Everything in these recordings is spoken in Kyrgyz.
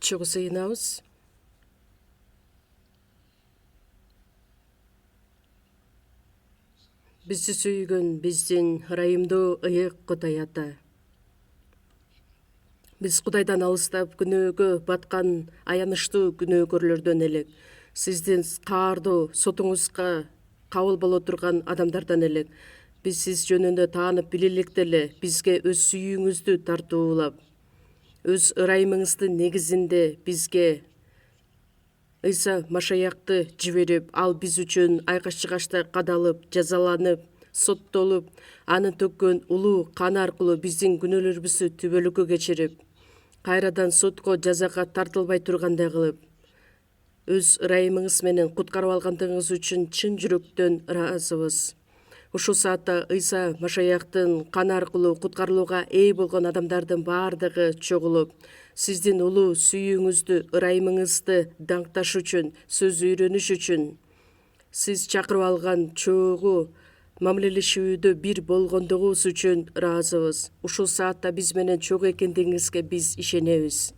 чогуу сыйынабыз. Бизди сүйгөн биздин ырайымдуу ыйык Кудай Ата. Биз Кудайдан алыстап күнөөгө баткан аянычтуу күнөөкөрлөрдөн элек, сиздин каардуу сотуңузга кабыл боло турган адамдардан элек, биз сиз жөнүндө таанып билеликте эле бизге өз сүйүүңүздү тартуулап, өз ырайымыңыздын негизинде бизге Ыйса Машаякты жиберип, ал биз үчүн айкаш-чыгачта кадалып, жазаланып, соттолуп, анын төккөн улуу каны аркылуу биздин күнөөлөрүбүздү түбөлүккө кечирип, кайрадан сотко жазага тартылбай тургандай кылып, өз ырайымыңыз менен куткарып алгандыгыңыз үчүн чын жүрөктөн ыраазыбыз. Ушул саатта Ыйса Машаяктын каны аркылуу куткарылууга ээ болгон адамдардын баардыгы чогулуп, сиздин улуу сүйүүңүздү, ырайымыңызды даңкташ үчүн, сөз үйрөнүш үчүн, сиз чакырып алган чогуу мамилелешүүдө бир болгондугубуз үчүн ыраазыбыз. Ушул саатта биз менен чогуу экендигиңизге биз ишенебиз.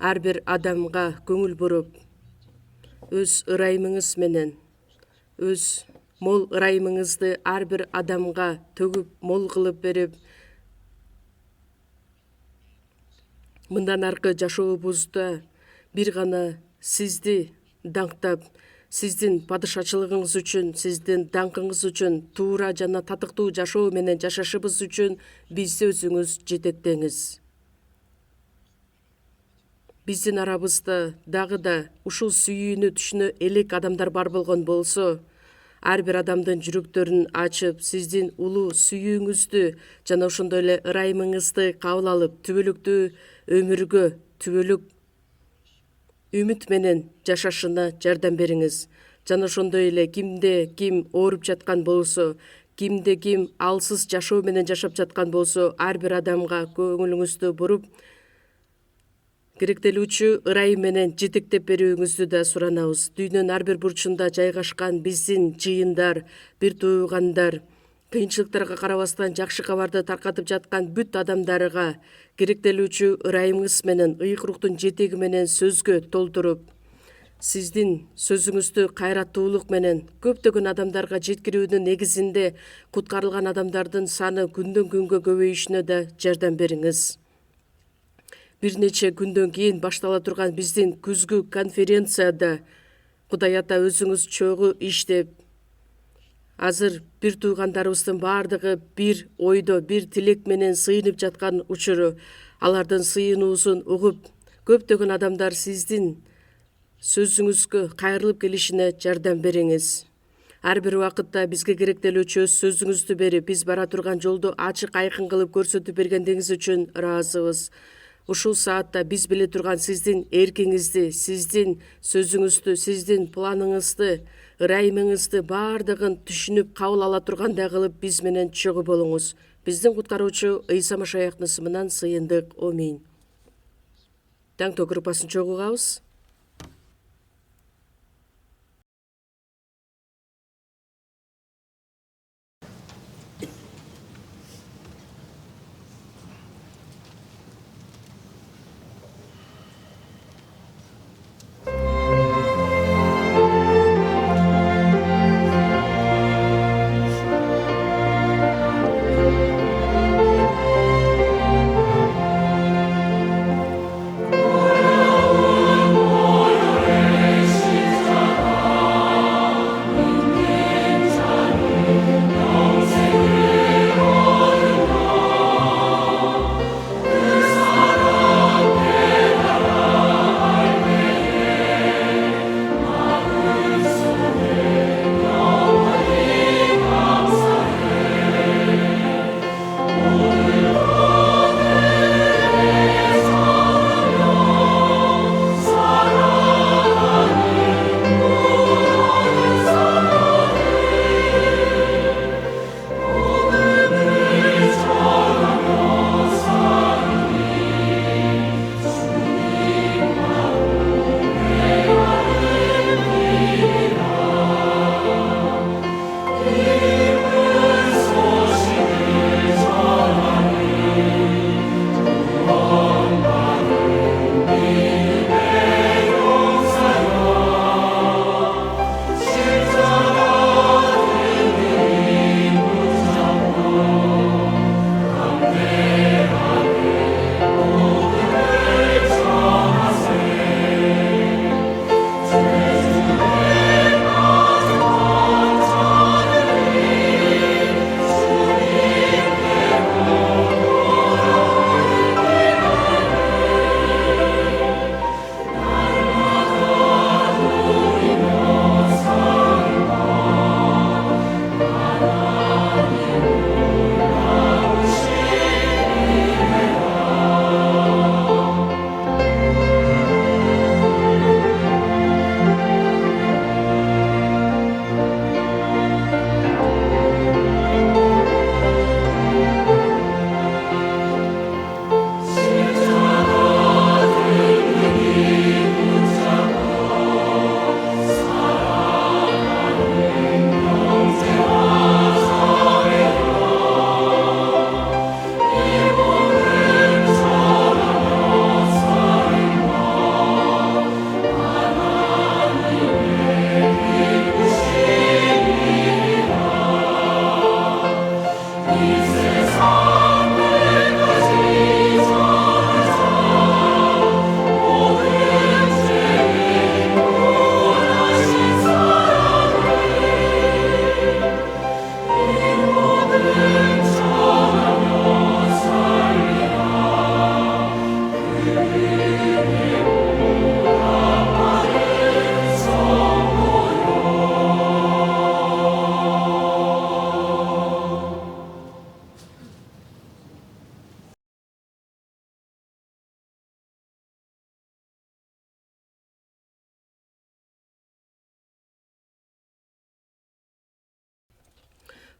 Ар бир адамга көңүл буруп, өз ырайымыңыз менен, өз мол ырайымыңызды ар бир адамга төгүп, мол кылып берип, мындан аркы жашообузда бир гана сизди даңктап, сиздин падышачылыгыңыз үчүн, сиздин даңкыңыз үчүн туура жана татыктуу жашоо менен жашашыбыз үчүн бизди өзүңүз жетектеңиз. Биздин арабызда дагы да ушул сүйүүнү түшүнө элек адамдар бар болгон болсо, ар бир адамдын жүрөктөрүн ачып, сиздин улуу сүйүүңүздү жана ошондой эле ырайымыңызды кабыл алып, түбөлүктүү өмүргө, түбөлүк үмүт менен жашашына жардам бериңиз. Жана ошондой эле кимде ким ооруп жаткан болсо, кимде ким алсыз жашоо менен жашап жаткан болсо, ар бир адамга көңүлүңүздү буруп, керектелүүчү ырайым менен жетектеп берүүңүздү да суранабыз. Дүйнөнүн ар бир бурчунда жайгашкан биздин жыйындар, бир туугандар, кыйынчылыктарга карабастан жакшы кабарды таркатып жаткан бүт адамдарга керектелүүчү ырайымыңыз менен, ыйык руктун жетеги менен сөзгө толтуруп, сиздин сөзүңүздү кайраттуулук менен көптөгөн адамдарга жеткирүүнүн негизинде куткарылган адамдардын саны күндөн күнгө көбөйүшүнө да жардам бериңиз. Бир нече күндөн кийин баштала турган биздин күзгү конференцияда Кудай Ата өзүңүз чогуу иштеп, азыр бир туугандарыбыздын баардыгы бир ойдо, бир тилек менен сыйынып жаткан учуру, алардын сыйынуусун угуп, көптөгөн адамдар сиздин сөзүңүзгө кайрылып келишине жардам бериңиз. Ар бир убакытта бизге керектелүүчү өз сөзүңүздү берип, биз бара турган жолду ачык айкын кылып көрсөтүп бергендигиңиз үчүн ыраазыбыз. Ушул саатта биз биле турган сиздин эркиңизди, сиздин сөзүңүздү, сиздин планыңызды, ырайымыңызды баардыгын түшүнүп кабыл ала тургандай кылып биз менен чогуу болуңуз. Биздин куткаруучу Ыйса Машаяктын ысымынан сыйындык. Аминь. Таңтоо группасын чогуу угабыз.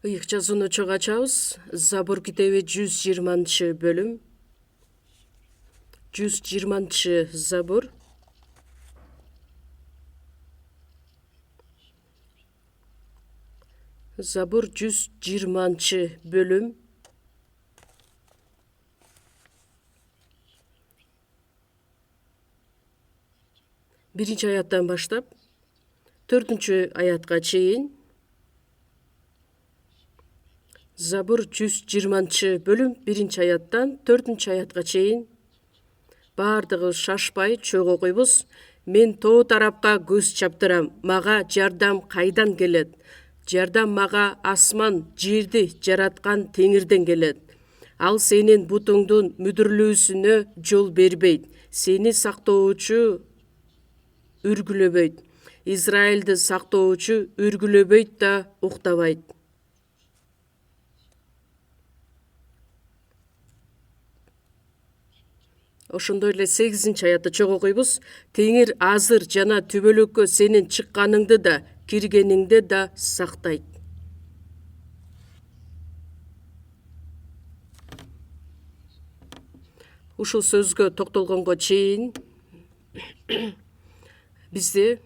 Ыйык жазууну чогуу ачабыз. Забур китеби 120 бөлүм. 120 Забур. Забур 120 бөлүм. Биринчи аяттан баштап 4 аятка чейин. Забур 120 бөлүм 1 аяттан 4 аятка чейин. Бардыгы шашпай чогуу окуйбуз. Мен тоо тарапка көз чаптырам. Мага жардам кайдан келет? Жардам мага асман жерди жараткан Теңирден келет. Ал сенин бутуңдун мүдүрлүүсүнө жол бербейт. Сени сактоочу үргүлөбөйт. Израилди сактоочу үргүлөбөйт да уктабайт. Ошондой эле 8 аятты чогуу окуйбуз. Теңир азыр жана түбөлүккө сенин чыкканыңды да, киргениңди да сактайт. Ушул сөзгө токтолгонго чейин бизде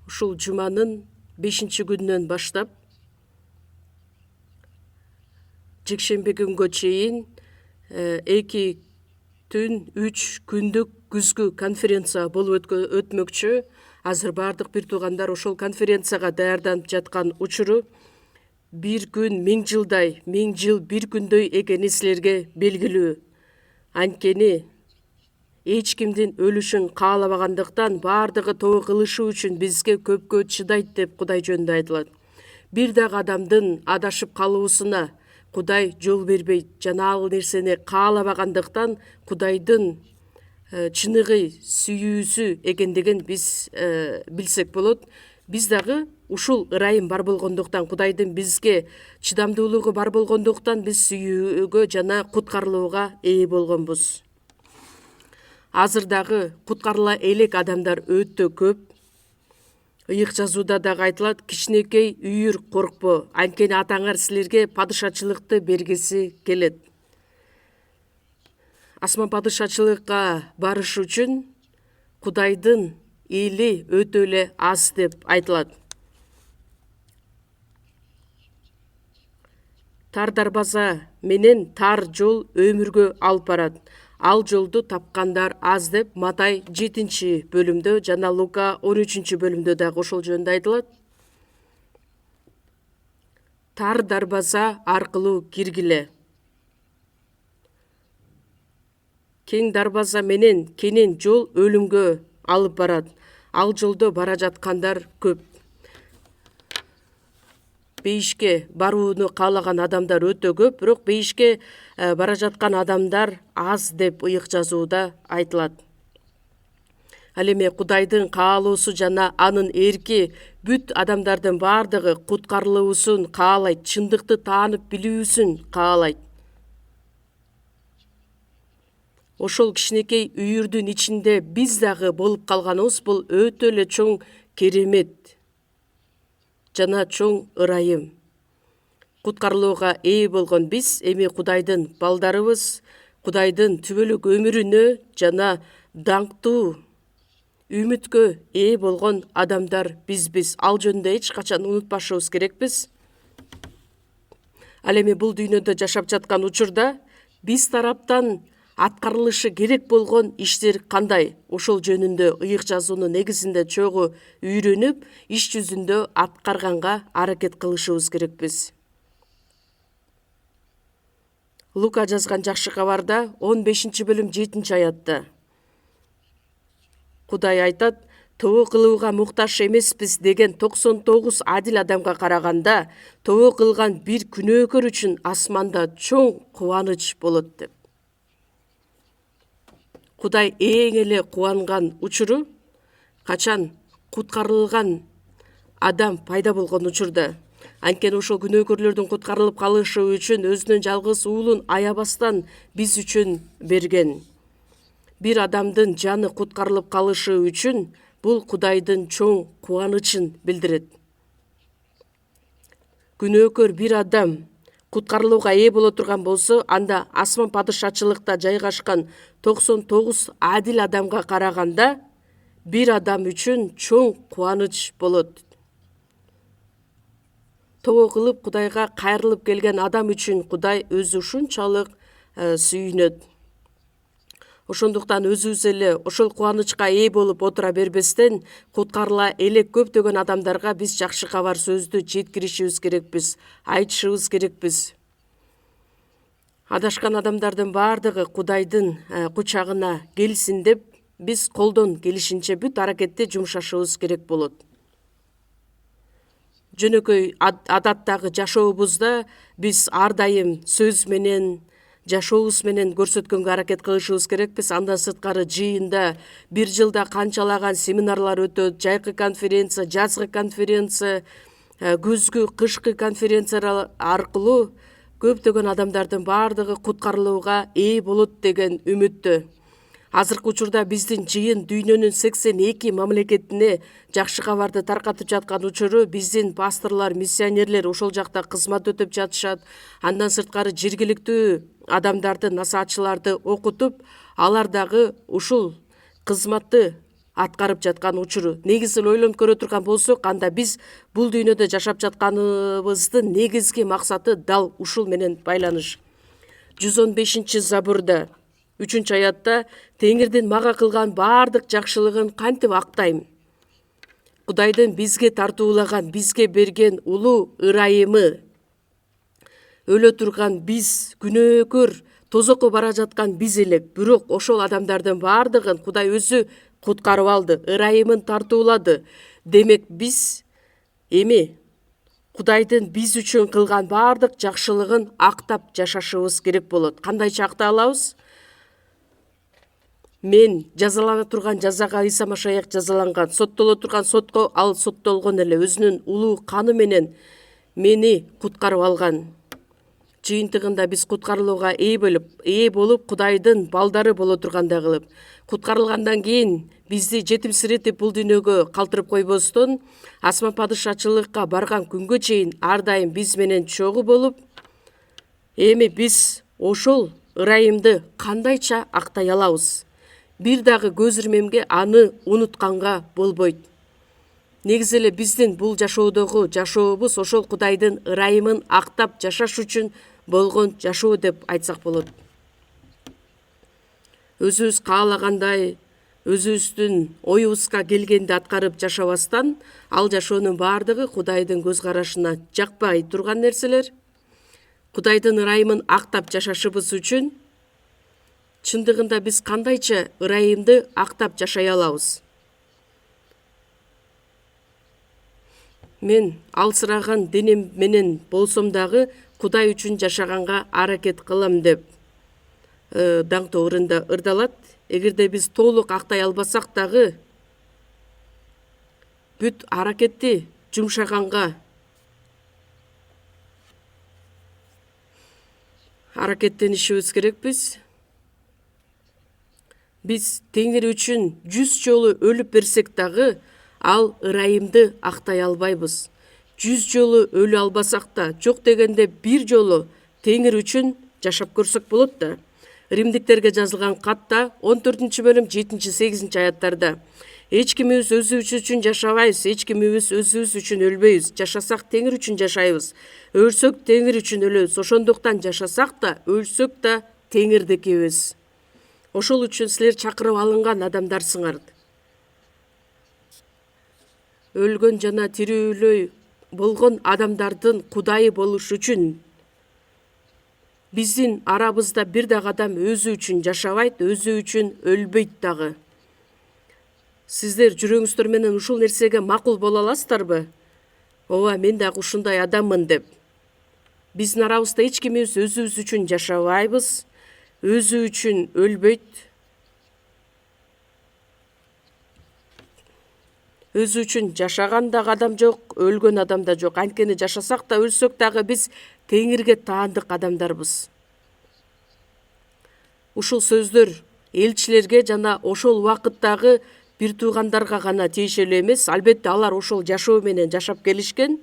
ушул жуманын 5-күнүнөн баштап жекшемби күнгө чейин 2 түн 3 күндүк күзгү конференция болуп өтмөкчү. Азыр бардык бир туугандар ошол конференцияга даярданып жаткан учуру 1 күн 1000 жылдай, 1000 жыл 1 күндөй экени силерге белгилүү. Анткени эч кимдин өлүшүн каалабагандыктан бардыгы тобо кылышы үчүн бизге көпкө чыдайт деп Кудай жөнүндө айтылат. Бир дагы адамдын адашып калуусуна Кудай жол бербейт. Жана ал нерсени каалабагандыктан Кудайдын чыныгы сүйүүсү экендигин биз билсек болот. Биз дагы ушул ырайым бар болгондуктан, Кудайдын бизге чыдамдуулугу бар болгондуктан биз сүйүүгө жана куткарылууга ээ болгонбуз. Азыр дагы куткарыла элек адамдар өтө көп. Ыйык жазууда дагы айтылат, кичинекей үйүр коркпо, анткени атаңар силерге падышачылыкты бергиси келет. Асман падышачылыкка барыш үчүн Кудайдын эли өтө эле аз деп айтылат. Тар дарбаза менен тар жол өмүргө алып барат. Ал жолду тапкандар аз деп Матай 7 бөлүмдө жана Лука 13 бөлүмдө дагы ошол жөнүндө айтылат. Тар дарбаза аркылуу киргиле. Кең дарбаза менен кенен жол өлүмгө алып барат. Ал жолдо бара жаткандар көп. Бейишке барууну каалаган адамдар өтө көп, бирок бейишке бара жаткан адамдар аз деп ыйык жазууда айтылат. Ал эми Кудайдын каалоосу жана анын эрки бүт адамдардын бардыгы куткарылуусун каалайт, чындыкты таанып билүүсүн каалайт. Ошол кичинекей үйүрдүн ичинде биз дагы болуп калганыбыз бул өтө эле чоң керемет жана чоң ырайым. Куткарылууга ээ болгон биз эми Кудайдын балдарыбыз, Кудайдын түбөлүк өмүрүнө жана даңктуу үмүткө ээ болгон адамдар бизбиз. Ал жөнүндө эч качан унутпашыбыз керекпиз. Ал эми бул дүйнөдө жашап жаткан учурда биз тараптан аткарылышы керек болгон иштер кандай? Ошол жөнүндө ыйык жазуунун негизинде чогуу үйрөнүп, иш жүзүндө аткарганга аракет кылышыбыз керекпиз. Лука жазган жакшы кабарда 15 бөлүм 7 аятта Кудай айтат, тобо кылууга муктаж эмеспиз деген 99 адил адамга караганда, тобо кылган бир күнөөкөр үчүн асманда чоң кубаныч болот деп. Кудай эң эле кубанган учуру качан куткарылган адам пайда болгон учурда. Анткени ошол күнөөкөрлөрдүн куткарылып калышы үчүн өзүнүн жалгыз уулун аябастан биз үчүн берген. Бир адамдын жаны куткарылып калышы үчүн бул Кудайдын чоң кубанычын билдирет. күнөөкөр бир адам куткарылууга ээ боло турган болсо, анда асман падышачылыкта жайгашкан 99 адил адамга караганда бир адам үчүн чоң кубаныч болот. Тобо кылып Кудайга кайрылып келген адам үчүн Кудай өзү ушунчалык сүйүнөт. Ошондуктан өзүбүз эле ошол кубанычка ээ болуп отура бербестен, куткарыла элек көптөгөн адамдарга биз жакшы кабар сөздү жеткиришибиз керекпиз, айтышыбыз керекпиз. Адашкан адамдардын баардыгы Кудайдын кучагына келсин деп, биз колдон келишинче бүт аракетти жумшашыбыз керек болот. Жөнөкөй адаттагы жашообузда биз ар дайым сөз менен, жашообуз менен көрсөткөнгө аракет кылышыбыз керекпиз. Андан сырткары жыйында бир жылда канчалаган семинарлар өтөт, жайкы конференция, жазгы конференция, күзгү, кышкы конференциялар аркылуу көптөгөн адамдардын баардыгы куткарылууга ээ болот деген үмүттө. Азыркы учурда биздин жыйын дүйнөнүн 82 мамлекетине жакшы кабарды таркатып жаткан учуру биздин пасторлор, миссионерлер ошол жакта кызмат өтөп жатышат. Андан сырткары жергиликтүү адамдарды, насаатчыларды окутуп, алар дагы ушул кызматты аткарып жаткан учуру. Негизи ойлонуп көрө турган болсок, анда биз бул дүйнөдө жашап жатканыбыздын негизги максаты дал ушул менен байланыш. 115-забурда 3-аятта Теңирдин мага кылган баардык жакшылыгын кантип актайм? Кудайдын бизге тартуулаган, бизге берген улуу ырайымы. Өлө турган биз, күнөөкөр, тозокко бара жаткан биз элек, бирок ошол адамдардын баардыгын Кудай өзү куткарып алды, ырайымын тартуулады. Демек биз эми Кудайдын биз үчүн кылган баардык жакшылыгын актап жашашыбыз керек болот. Кандайча актай алабыз? Мен жазалана турган жазага Иса Машаяк жазаланган, соттоло турган сотко ал соттолгон эле, өзүнүн улуу каны менен мени куткарып алган. Жыйынтыгында биз куткарылууга ээ болуп, Кудайдын балдары боло тургандай кылып, куткарылгандан кийин бизди жетимсиретип бул дүйнөгө калтырып койбостон, асман падышачылыкка барган күнгө чейин ар дайым биз менен чогуу болуп, эми биз ошол ырайымды кандайча актай алабыз? Бир дагы көз ирмемге аны унутканга болбойт. Негизи эле биздин бул жашоодогу жашообуз ошол Кудайдын ырайымын актап жашаш үчүн болгон жашоо деп айтсак болот. Өзүбүз каалагандай, өзүбүздүн оюбузга келгенди аткарып жашабастан, ал жашоонун баардыгы Кудайдын көз карашына жакпай турган нерселер. Кудайдын ырайымын актап жашашыбыз үчүн чындыгында биз кандайча ырайымды актап жашай алабыз? Мен алсыраган денем менен болсом дагы Кудай үчүн жашаганга аракет кылам деп даңктуу ырында ырдалат. Эгерде биз толук актай албасак дагы бүт аракетти жумшаганга аракеттенишибиз керекпиз. Биз Теңир үчүн 100 жолу өлүп берсек дагы ал ырайымды актай албайбыз. 100 жолу өлү албасак да, жок дегенде бир жолу Теңир үчүн жашап көрсөк болот да. Римдиктерге жазылган катта 14-бөлүм 7-8 аяттарда эч кимибиз өзүбүз үчүн жашабайбыз, эч кимибиз өзүбүз үчүн өлбөйбүз. Жашасак Теңир үчүн жашайбыз. Өлсөк Теңир үчүн өлөбүз. Ошондуктан жашасак да, өлсөк да Теңирдикибиз. Ошол үчүн силер чакырып алынган адамдарсыңар. Өлгөн жана тирүүлөй болгон адамдардын Кудайы болуш үчүн биздин арабызда бир дагы адам өзү үчүн жашабайт, өзү үчүн өлбөйт дагы. Сиздер жүрөгүңүздөр менен ушул нерсеге макул боло аласыздарбы? Ооба, мен дагы ушундай адаммын деп. Биздин арабызда эч кимибиз өзүбүз үчүн жашабайбыз, өзү үчүн өлбөйт. Өзү үчүн жашаган дагы адам жок, өлгөн адам да жок. Анткени жашасак да, өлсөк дагы биз Теңирге таандык адамдарбыз. Ушул сөздөр элчилерге жана ошол убакыттагы бир туугандарга гана тиешелүү эмес. Албетте алар ошол жашоо менен жашап келишкен.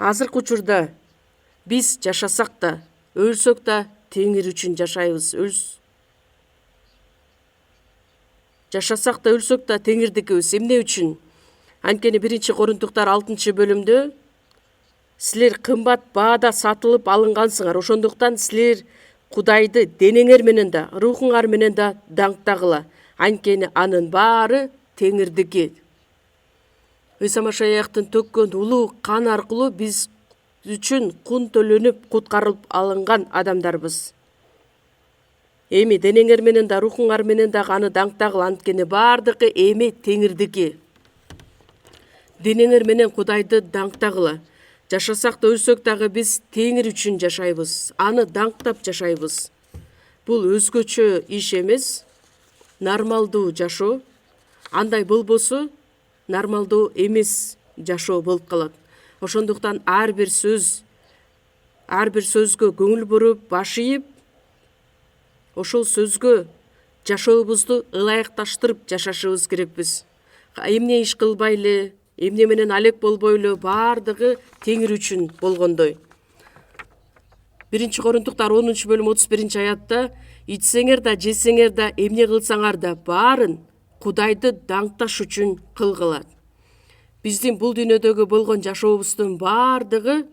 азыркы учурда биз жашасак да, өлсөк да Теңир үчүн жашайбыз. Жашасак да, өлсөк да Теңирдикибиз. Эмне үчүн? Анткени 1-Корунтуктар 6-бөлүмдө силер кымбат баада сатылып алынгансыңар. Ошондуктан силер Кудайды денеңер менен да, рухуңар менен да даңктагыла. Анткени анын баары Теңирдики. Ыйса Машаяктын төккөн улуу кан аркылуу биз үчүн кун төлөнүп куткарылып алынган адамдарбыз. Эми денеңер менен да, рухуңар менен да аны даңктагыла. Анткени баардыгы эми Теңирдики. Денеңер менен Кудайды даңктагыла. Жашасак да, өлсөк дагы биз Теңир үчүн жашайбыз. Аны даңктап жашайбыз. Бул өзгөчө иш эмес, нормалдуу жашоо. Андай болбосо, нормалдуу эмес жашоо болуп калат. Ошондуктан ар бир сөзгө көңүл буруп, баш ийип, ошол сөзгө жашообузду ылайыкташтырып жашашыбыз керекпиз. Эмне иш кылбайлы, эмне менен алек болбойлу, баардыгы Теңир үчүн болгондой. 1-Корунтуктар 10-бөлүм 31-аятта ичсеңер да, жесеңер да, эмне кылсаңар да баарын Кудайды даңкташ үчүн кылгыла. Биздин бул дүйнөдөгү болгон жашообуздун баардыгы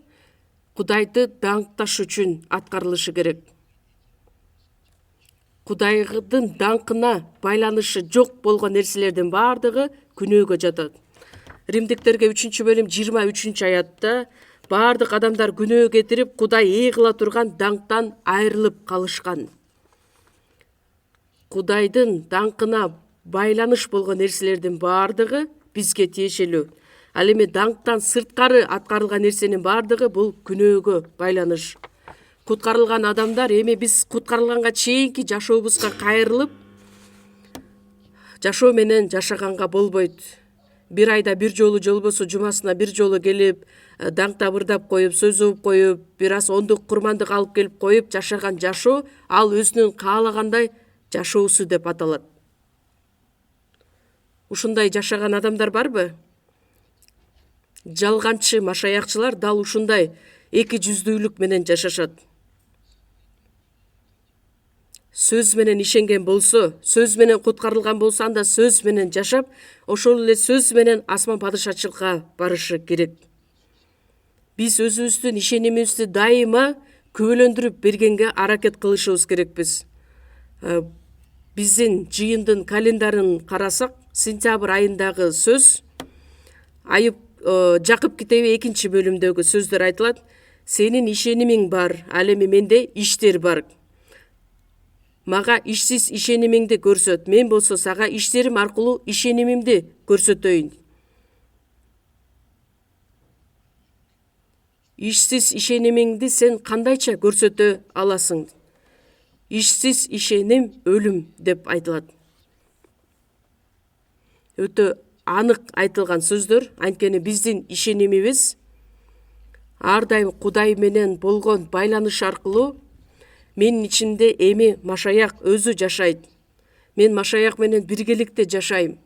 Кудайды даңкташ үчүн аткарылышы керек. Кудайдын даңкына байланышы жок болгон нерселердин баардыгы күнөөгө жатат. Римдиктерге 3-бөлүм 23-аятта баардык адамдар күнөө кетирип, Кудай ээ кыла турган даңктан айрылып калышкан. Кудайдын даңкына байланыш болгон нерселердин баардыгы бизге тиешелүү. Ал эми даңктан сырткары аткарылган нерсенин баардыгы бул күнөөгө байланыш. Куткарылган адамдар эми биз куткарылганга чейинки жашообузга кайрылып, жашоо менен жашаганга болбойт. Бир айда бир жолу же болбосо жумасына бир жолу келип, даңктап ырдап коюп, сөз угуп коюп, бир аз ондук курмандык алып келип коюп жашаган жашоо ал өзүнүн каалагандай жашоосу деп аталат. Ушундай жашаган адамдар барбы? Жалганчы машаякчылар дал ушундай эки жүздүүлүк менен жашашат. Сөз менен ишенген болсо, сөз менен куткарылган болсо, анда сөз менен жашап, ошол эле сөз менен асман падышачылыкка барышы керек. Биз өзүбүздүн ишенимибизди дайыма күбөлөндүрүп бергенге аракет кылышыбыз керекпиз. Биздин жыйындын календарын карасак, сентябрь айындагы сөз, Жакып китеби 2-бөлүмдөгү сөздөр айтылат. Сенин ишенимиң бар, ал эми менде иштер бар. Мага ишсиз ишенимиңди көрсөт, мен болсо сага иштерим аркылуу ишенимимди көрсөтөйүн. Ишсиз ишенимиңди сен кандайча көрсөтө аласың? Ишсиз ишеним өлүм деп айтылат. Өтө анык айтылган сөздөр, анткени биздин ишенимибиз ар дайым Кудай менен болгон байланыш аркылуу менин ичимде эми Машаяк өзү жашайт. Мен Машаяк менен биргеликте жашайм.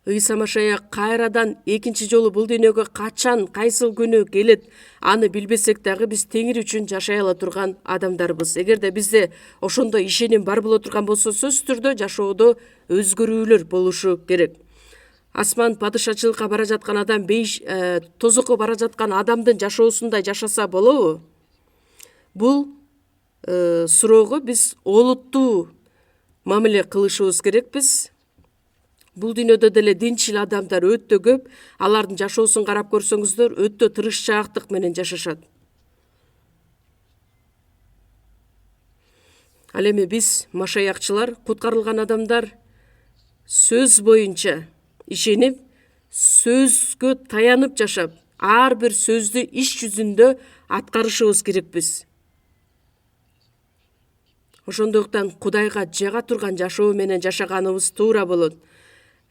Ыйса Машаяк кайрадан экинчи жолу бул дүйнөгө качан, кайсыл күнү келет, аны билбесек дагы биз Теңир үчүн жашай ала турган адамдарбыз. Эгерде бизде ошондой ишеним бар боло турган болсо, сөзсүз түрдө жашоодо өзгөрүүлөр болушу керек. Асман падышачылыкка бара жаткан адам, тозокко бара жаткан адамдын жашоосундай жашаса болобу? Бул суроого биз олуттуу мамиле кылышыбыз керекпиз. Бул дүйнөдө деле динчил адамдар өтө көп, алардын жашоосун карап көрсөңүздөр, өтө тырышчаактык менен жашашат. Ал эми биз машаякчылар, куткарылган адамдар сөз боюнча ишенип, сөзгө таянып жашап, ар бир сөздү иш жүзүндө аткарышыбыз керекпиз. Ошондуктан Кудайга жага турган жашоо менен жашаганыбыз туура болот.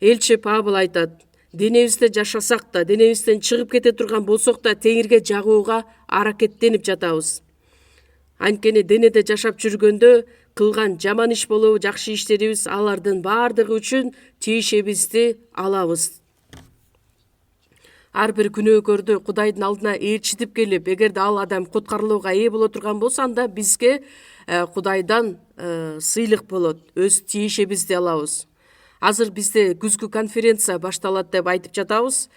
Элчи Павыл айтат: денебизде жашасак да, денебизден чыгып кете турган болсок да, Теңирге жагууга аракеттенип жатабыз. Анткени денеде жашап жүргөндө кылган жаман иш болобу, жакшы иштерибиз, алардын баардыгы үчүн тиешебизди алабыз. ар бир күнөөкөрдү Кудайдын алдына ээрчитип келип, эгерде ал адам куткарылууга ээ боло турган болсо, анда бизге Кудайдан сыйлык болот, өз тиешебизди алабыз. Азыр бизде күзгү конференция башталат деп айтып жатабыз.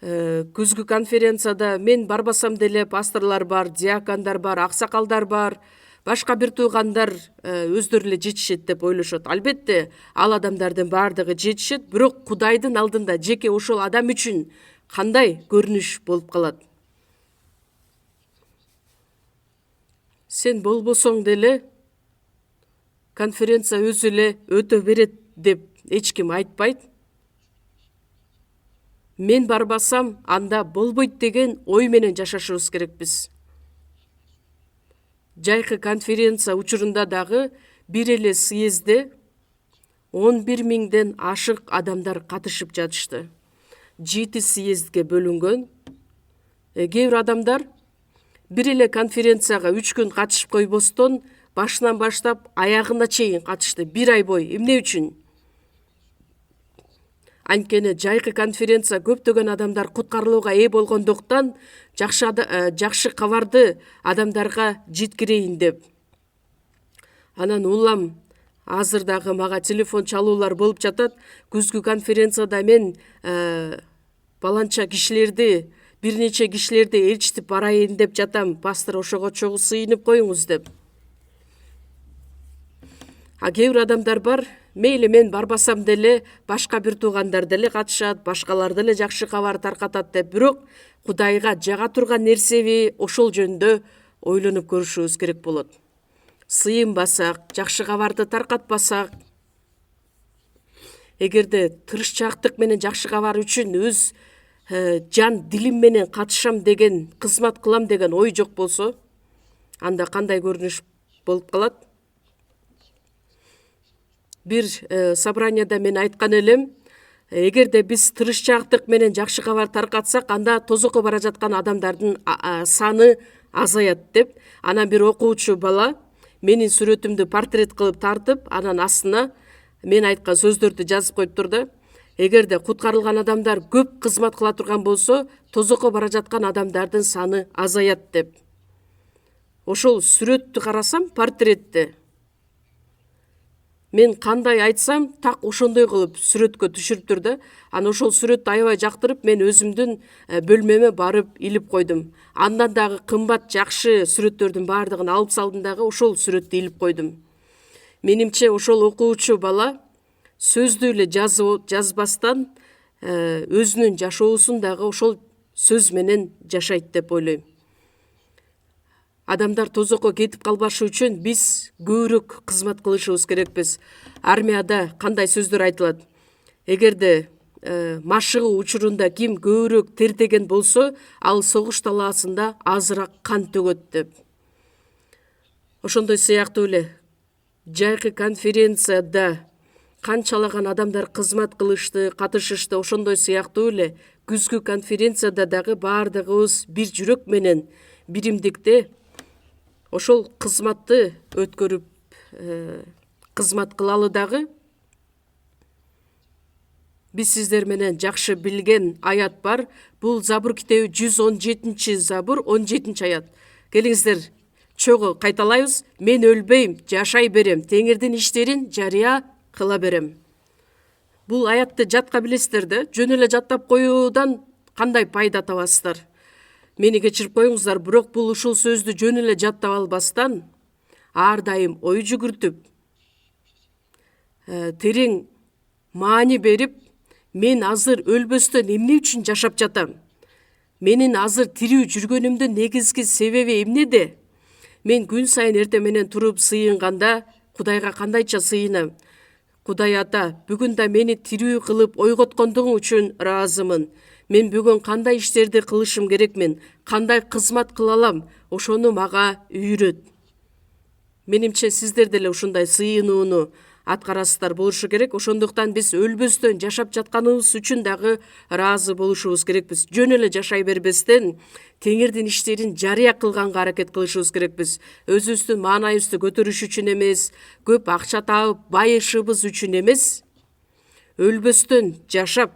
Күзгү конференцияда мен барбасам деле пасторлар бар, диакондар бар, аксакалдар бар, башка бир туугандар өздөрү эле жетишет деп ойлошот. Албетте, ал адамдардын баардыгы жетишет, бирок Кудайдын алдында жеке ошол адам үчүн кандай көрүнүш болуп калат? Сен болбосоң деле конференция өзү эле өтө берет деп эч ким айтпайт. Мен барбасам, анда болбойт деген ой менен жашашыбыз керекпиз. Жайкы конференция учурунда дагы бир эле съездде 11 миңден ашык адамдар катышып жатышты. 7 съездге бөлүнгөн. Кээ бир адамдар бир эле конференцияга 3 күн катышып койбостон, башынан баштап аягына чейин катышты, 1 ай бою. Эмне үчүн? Анткени жайкы конференция көптөгөн адамдар куткарылууга ээ болгондуктан жакшы кабарды адамдарга жеткирейин деп. Анан улам азыр дагы мага телефон чалуулар болуп жатат. Күзгү конференцияда мен баланча кишилерди, бир нече кишилерди ээрчитип барайын деп жатам. Пастор, ошого чогуу сыйынып коюңуз деп. Кээ бир адамдар бар, мейли мен барбасам деле башка бир туугандар деле катышат, башкалар деле жакшы кабар таркатат деп. Бирок Кудайга жага турган нерсеби, ошол жөнүндө ойлонуп көрүшүбүз керек болот. Сыйынбасак, жакшы кабарды таркатпасак, эгерде тырышчаактык менен жакшы кабар үчүн өз жан дилим менен катышам деген, кызмат кылам деген ой жок болсо, анда кандай көрүнүш болуп калат? Бир собранияда мен айткан элем, эгерде биз тырышчаактык менен жакшы кабар таркатсак, анда тозокко бара жаткан адамдардын саны азаят деп. Анан бир окуучу бала менин сүрөтүмдү портрет кылып тартып, анан астына мен айткан сөздөрдү жазып коюптур да. Эгерде куткарылган адамдар көп кызмат кыла турган болсо, тозокко бара жаткан адамдардын саны азаят деп. Ошол сүрөттү карасам, портретти, мен кандай айтсам, так ошондой кылып сүрөткө түшүрүптүр да. Анан ошол сүрөттү аябай жактырып, мен өзүмдүн бөлмөмө барып илип койдум. Андан дагы кымбат жакшы сүрөттөрдүн баардыгын алып салдым дагы ошол сүрөттү илип койдум. Менимче ошол окуучу бала сөздү эле жазбастан өзүнүн жашоосун дагы ошол сөз менен жашайт деп ойлойм. Адамдар тозокко кетип калбашы үчүн биз көбүрөөк кызмат кылышыбыз керекпиз. Армияда кандай сөздөр айтылат? Эгерде машыгуу учурунда ким көбүрөөк тертеген болсо, ал согуш талаасында азыраак кан төгөт деп. Ошондой сыяктуу эле жайкы конференцияда канчалаган адамдар кызмат кылышты, катышышты, ошондой сыяктуу эле күзгү конференцияда дагы баардыгыбыз бир жүрөк менен биримдикте ошол кызматты өткөрүп, кызмат кылалы дагы. Биз сиздер менен жакшы билген аят бар. Бул Забур китеби 117 Забур 17 аят. Келиңиздер чогуу кайталайбыз. Мен өлбөйм, жашай берем, Теңирдин иштерин жарыя кыла берем. Бул аятты жатка билесиздер да, жөн эле жаттап коюудан кандай пайда табасыздар? Мени кечирип коюңуздар, бирок бул ушул сөздү жөн эле жаттап албастан, ар дайым ой жүгүртүп, терең маани берип, мен азыр өлбөстөн эмне үчүн жашап жатам? Менин азыр тирүү жүргөнүмдүн негизги себеби эмнеде? Мен күн сайын эртең менен туруп сыйынганда Кудайга кандайча сыйынам? Кудай ата, бүгүн да мени тирүү кылып ойготкондугуң үчүн ыраазымын. Мен бүгүн кандай иштерди кылышым керекмин, кандай кызмат кыла алам, ошону мага үйрөт. Менимче сиздер деле ушундай сыйынууну аткарасыздар болушу керек. Ошондуктан биз өлбөстөн жашап жатканыбыз үчүн дагы ыраазы болушубуз керекпиз. Жөн эле жашай бербестен Теңирдин иштерин жарыя кылганга аракет кылышыбыз керекпиз. Өзүбүздүн маанайыбызды көтөрүш үчүн эмес, көп акча таап байышыбыз үчүн эмес, өлбөстөн жашап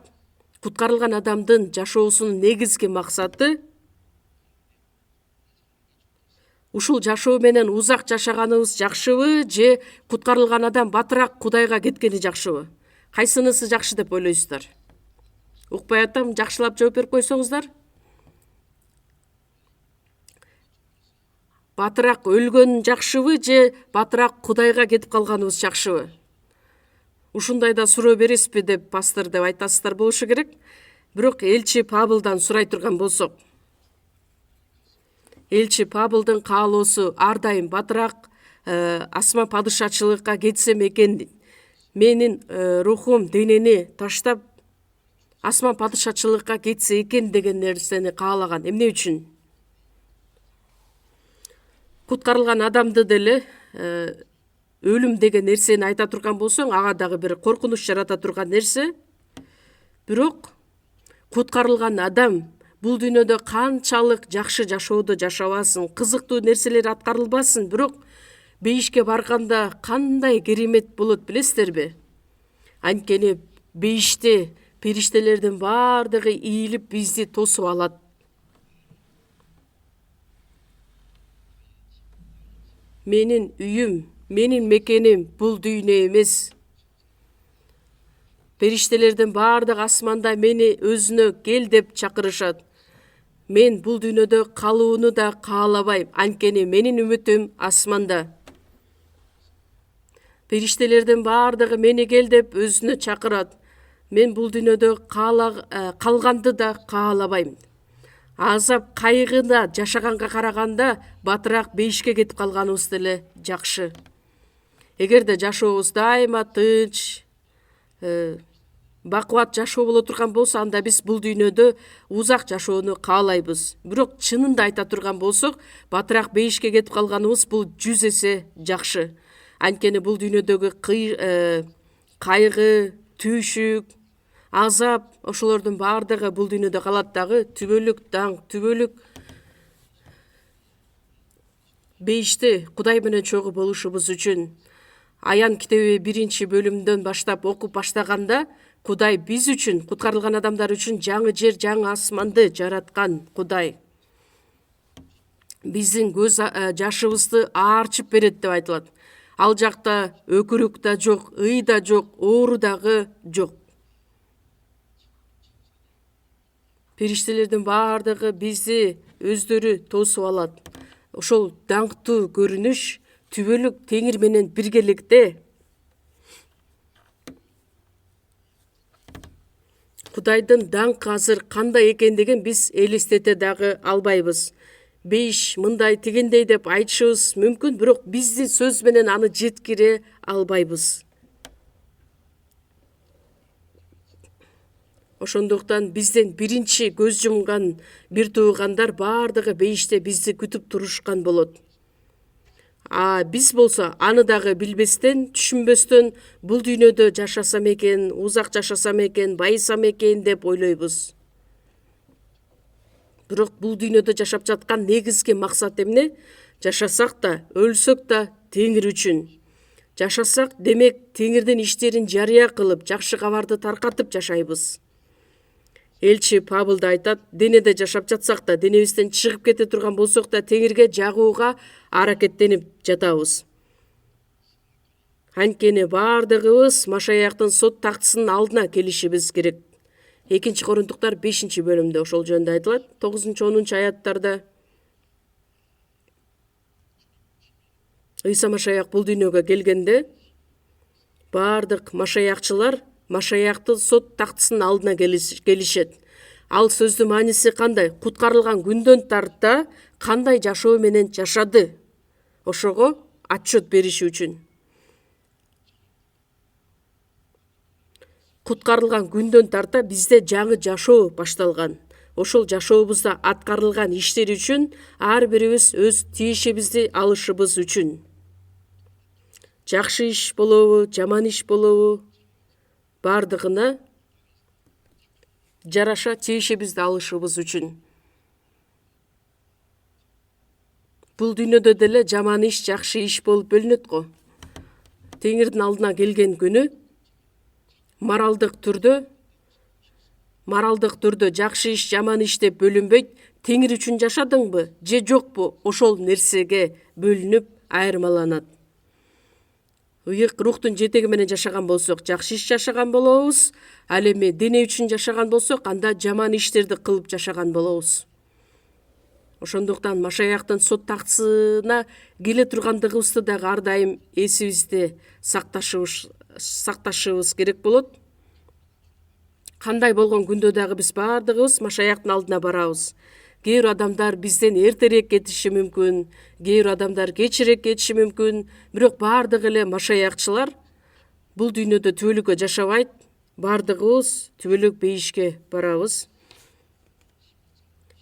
куткарылган адамдын жашоосунун негизги максаты ушул жашоо менен узак жашаганыбыз жакшыбы же куткарылган адам батыраак Кудайга кеткени жакшыбы? Кайсынысы жакшы деп ойлойсуздар? Укпай атам, жакшылап жооп берип койсоңуздар. Батыраак өлгөн жакшыбы же батыраак Кудайга кетип калганыбыз жакшыбы? Ушундайда суроо бересизби деп пастор деп айтасыздар болушу керек. Бирок элчи Павылдан сурай турган болсок, элчи Павылдын каалоосу ар дайым батыраак асма падышачылыкка кетсем экен, менин рухум денени таштап асма падышачылыкка кетсе экен деген нерсени каалаган. Эмне үчүн? Куткарылган адамды деле өлүм деген нерсени айта турган болсоң, ага дагы бир коркунуч жарата турган нерсе. Бирок куткарылган адам бул дүйнөдө канчалык жакшы жашоодо жашабасын, кызыктуу нерселер аткарылбасын, бирок бейишке барганда кандай керемет болот билесиздерби? Анткени бейиште периштелердин баардыгы ийилип бизди тосуп алат. Менин үйүм, менин мекеним бул дүйнө эмес. Периштелердин баардыгы асманда мени өзүнө кел деп чакырышат. Мен бул дүйнөдө калууну да каалабайм, анткени менин үмүтүм асманда. Периштелердин баардыгы мени кел деп өзүнө чакырат. Мен бул дүйнөдө калганды да каалабайм. Азап кайгыда жашаганга караганда батыраак бейишке кетип калганыбыз деле жакшы. Эгерде жашообуз дайыма тынч, бакубат жашоо боло турган болсо, анда биз бул дүйнөдө узак жашоону каалайбыз. Бирок чынында айта турган болсок, батыраак бейишке кетип калганыбыз бул 100 эсе жакшы. Анткени бул дүйнөдөгү кайгы, түйшүк, азап, ошолордун баардыгы бул дүйнөдө калат дагы. Түбөлүк даңк, түбөлүк бейиште Кудай менен чогуу болушубуз үчүн Аян китеби 1-бөлүмдөн баштап окуп баштаганда, Кудай биз үчүн, куткарылган адамдар үчүн жаңы жер, жаңы асманды жараткан Кудай. Биздин көз жашыбызды аарчып берет деп айтылат. Ал жакта өкүрүк да жок, ый да жок, оору дагы жок. Периштелердин баардыгы бизди өздөрү тосуп алат. Ошол даңктуу көрүнүш түбөлүк Теңир менен биргеликте Кудайдын даңкы азыр кандай экендигин биз элестете дагы албайбыз. Бейиш мындай тигендей деп айтышыбыз мүмкүн, бирок биздин сөз менен аны жеткире албайбыз. Ошондуктан бизден биринчи көз жумган бир туугандар баардыгы бейиште бизди күтүп турушкан болот. Биз болсо аны дагы билбестен, түшүнбөстөн бул дүйнөдө жашасам экен, узак жашасам экен, байысам экен деп ойлойбуз. Бирок бул дүйнөдө жашап жаткан негизги максат эмне? Жашасак да, өлсөк да Теңир үчүн. Жашасак, демек Теңирдин иштерин жарыя кылып, жакшы кабарды таркатып жашайбыз. Элчи Павыл да айтат, денеде жашап жатсак да, денебизден чыгып кете турган болсок да Теңирге жагууга аракеттенип жатабыз. Анткени баардыгыбыз Машаяктын сот тактысынын алдына келишибиз керек. 2-Корунтуктар 5-бөлүмдө ошол жөнүндө айтылат, 9-10 аяттарда. Ыйса Машаяк бул дүйнөгө келгенде баардык машаякчылар Машаяктын сот тактысынын алдына келишет. Ал сөздүн мааниси кандай? Куткарылган күндөн тарта кандай жашоо менен жашады? Ошого отчет бериши үчүн. Куткарылган күндөн тарта бизде жаңы жашоо башталган. Ошол жашообузда аткарылган иштер үчүн ар бирибиз өз тиешебизди алышыбыз үчүн. Жакшы иш болобу, жаман иш болобу, бардыгына жараша тиешебизди алышыбыз үчүн. Бул дүйнөдө деле жаман иш, жакшы иш болуп бөлүнөт го. Теңирдин алдына келген күнү моралдык түрдө моралдык түрдө жакшы иш жаман иш деп бөлүнбөйт, теңир үчүн жашадыңбы же жокпу, ошол нерсеге бөлүнүп айырмаланат. Ыйык рухтун жетеги менен жашаган болсок, жакшы иш жашаган болобуз. Ал эми дене үчүн жашаган болсок, анда жаман иштерди кылып жашаган болобуз. Ошондуктан Машаяктын сот тактысына келе тургандыгыбызды дагы ар дайым эсибизде сакташыбыз керек болот. Кандай болгон күндө дагы биз баардыгыбыз Машаяктын алдына барабыз. Кээ бир адамдар бизден эртерээк кетиши мүмкүн, кээ бир адамдар кечирээк кетиши мүмкүн, бирок баардыгы эле Машаякчылар бул дүйнөдө түбөлүккө жашабайт. Баардыгыбыз түбөлүк бейишке барабыз.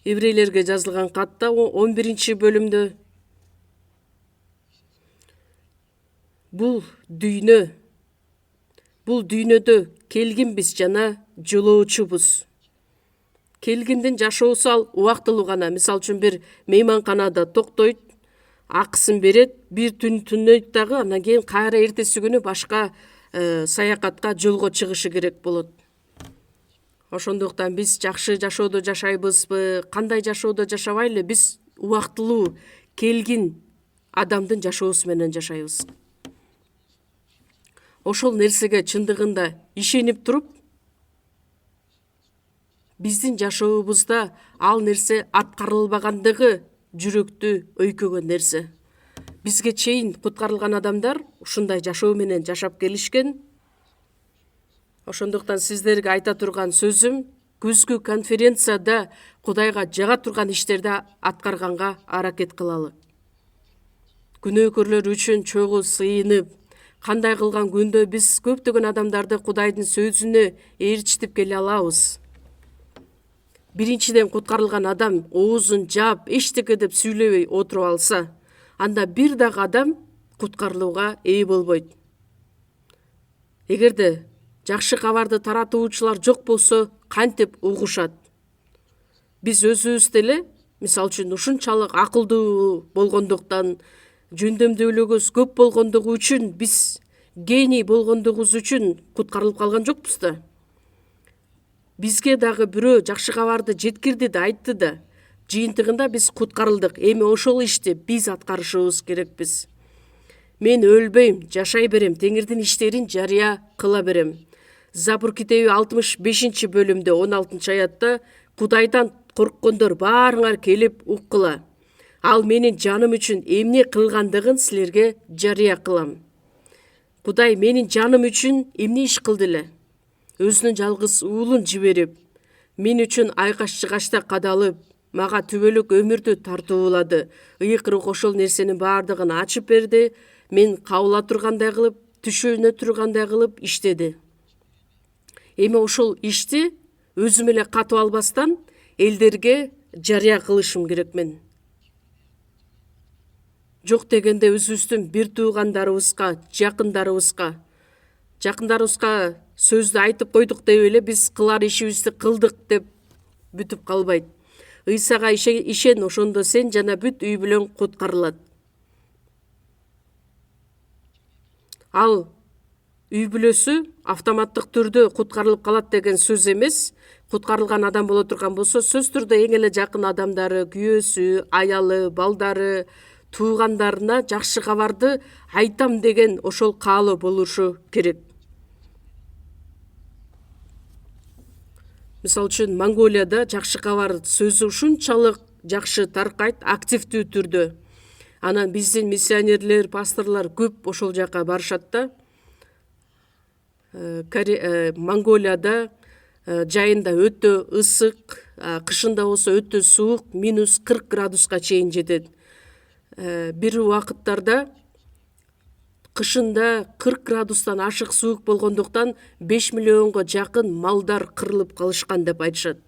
Еврейлерге жазылган катта 11 бөлүмдө бул дүйнөдө келгинбиз жана жолоочубуз. Келгиндин жашоосу ал убактылуу гана. Мисалы үчүн бир мейманканада токтойт, акысын берет, бир түн түнөйт дагы, андан кийин кайра эртеси күнү башка саякатка жолго чыгышы керек болот. Ошондуктан биз жакшы жашоодо жашайбызбы, кандай жашоодо жашабайлы, биз убактылуу келгин адамдын жашоосу менен жашайбыз. Ошол нерсеге чындыгында ишенип туруп, биздин жашообузда ал нерсе аткарылбагандыгы жүрөктү өйкөгөн нерсе. Бизге чейин куткарылган адамдар ушундай жашоо менен жашап келишкен. Ошондуктан сиздерге айта турган сөзүм, күзгү конференцияда Кудайга жага турган иштерди аткарганга аракет кылалы. Күнөөкөрлөр үчүн чогуу сыйынып, кандай кылган күндө биз көптөгөн адамдарды Кудайдын сөзүнө ээрчитип келе алабыз. Биринчиден куткарылган адам оозун жаап, эчтеке деп сүйлөбөй отуруп алса, анда бир дагы адам куткарылууга ээ болбойт. Эгерде жакшы кабарды таратуучулар жок болсо, кантип угушат? Биз өзүбүз деле, мисалы үчүн ушунчалык акылдуу болгондуктан, жөндөмдүүлүгүбүз көп болгондугу үчүн, биз гений болгондугубуз үчүн куткарылып калган жокпуз да. Бизге дагы бирөө жакшы кабарды жеткирди да, айтты да. Жыйынтыгында биз куткарылдык. Эми ошол ишти биз аткарышыбыз керекпиз. Мен өлбөйм, жашай берем, Теңирдин иштерин жарыя кыла берем. Забур китеби 65 бөлүмдө 16 аятта Кудайдан корккондор баарыңар келип уккыла. Ал менин жаным үчүн эмне кылгандыгын силерге жарыя кылам. Кудай менин жаным үчүн эмне иш кылды эле? Өзүнүн жалгыз уулун жиберип, мен үчүн айкаш-жыгачта кадалып, мага түбөлүк өмүрдү тартуулады. Ыйык рух ошол нерсенин баардыгын ачып берди. Мен кабыла тургандай кылып, түшөнө тургандай кылып иштеди. Эми ошол ишти өзүм эле катып албастан элдерге жарыя кылышым керек мен. Жок дегенде өзүбүздүн бир туугандарыбызга, жакындарыбызга сөздү айтып койдук деп эле биз кылар ишибизди кылдык деп бүтүп калбайт. Ыйсага ишен, ошондо сен жана бүт үй бүлөң куткарылат. Ал үй бүлөсү автоматтык түрдө куткарылып калат деген сөз эмес. Куткарылган адам боло турган болсо, сөз түрдө эң эле жакын адамдары, күйөөсү, аялы, балдары, туугандарына жакшы кабарды айтам деген ошол каалоо болушу керек. Мисалы үчүн Монголияда жакшы кабар сөзү ушунчалык жакшы таркайт, активдүү түрдө. Анан биздин миссионерлер, пасторлор көп ошол жака барышат да. Монголияда жайында өтө ысык, кышында болсо өтө суук, -40 градуска чейин жетет. Бир убакыттарда кышында 40 градустан ашык суук болгондуктан 5 миллионго жакын малдар кырылып калышкан деп айтышат.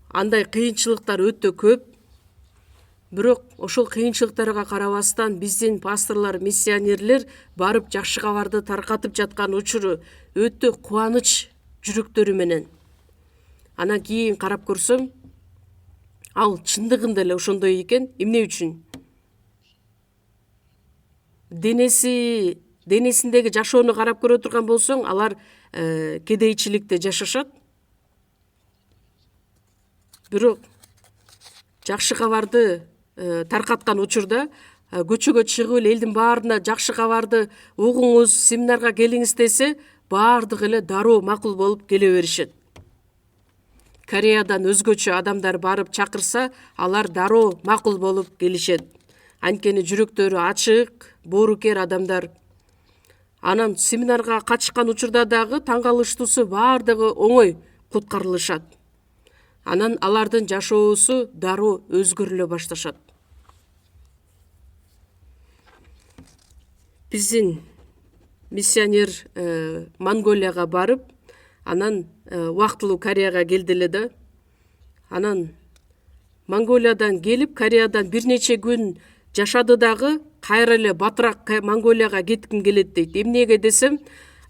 Андай кыйынчылыктар өтө көп. Бирок ошол кыйынчылыктарга карабастан биздин пасторлор, миссионерлер барып жакшы кабарды таркатып жаткан учуру өтө кубаныч жүрөктөрү менен. Анан кийин карап көрсөм, ал чындыгында эле ошондой экен. Эмне үчүн? Денесиндеги жашоону карап көрө турган болсоң, алар кедейчиликте жашашат. Бирок жакшы кабарды таркаткан учурда көчөгө чыгып эле элдин баарына жакшы кабарды угуңуз, семинарга келиңиз десе, баардыгы эле дароо макул болуп келе беришет. Кореядан өзгөчө адамдар барып чакырса, алар дароо макул болуп келишет. Анткени жүрөктөрү ачык, боорукер адамдар. Анан семинарга катышкан учурда дагы таң калыштуусу баардыгы оңой куткарылышат. Анан алардын жашоосу дароо өзгөрүлө башташат. Биздин миссионер Монголияга барып, анан убактылуу Кореяга келди эле да. Анан Монголиядан келип, Кореядан бир нече күн жашады дагы, кайра эле батыраак Монголияга кетким келет дейт. Эмнеге десем,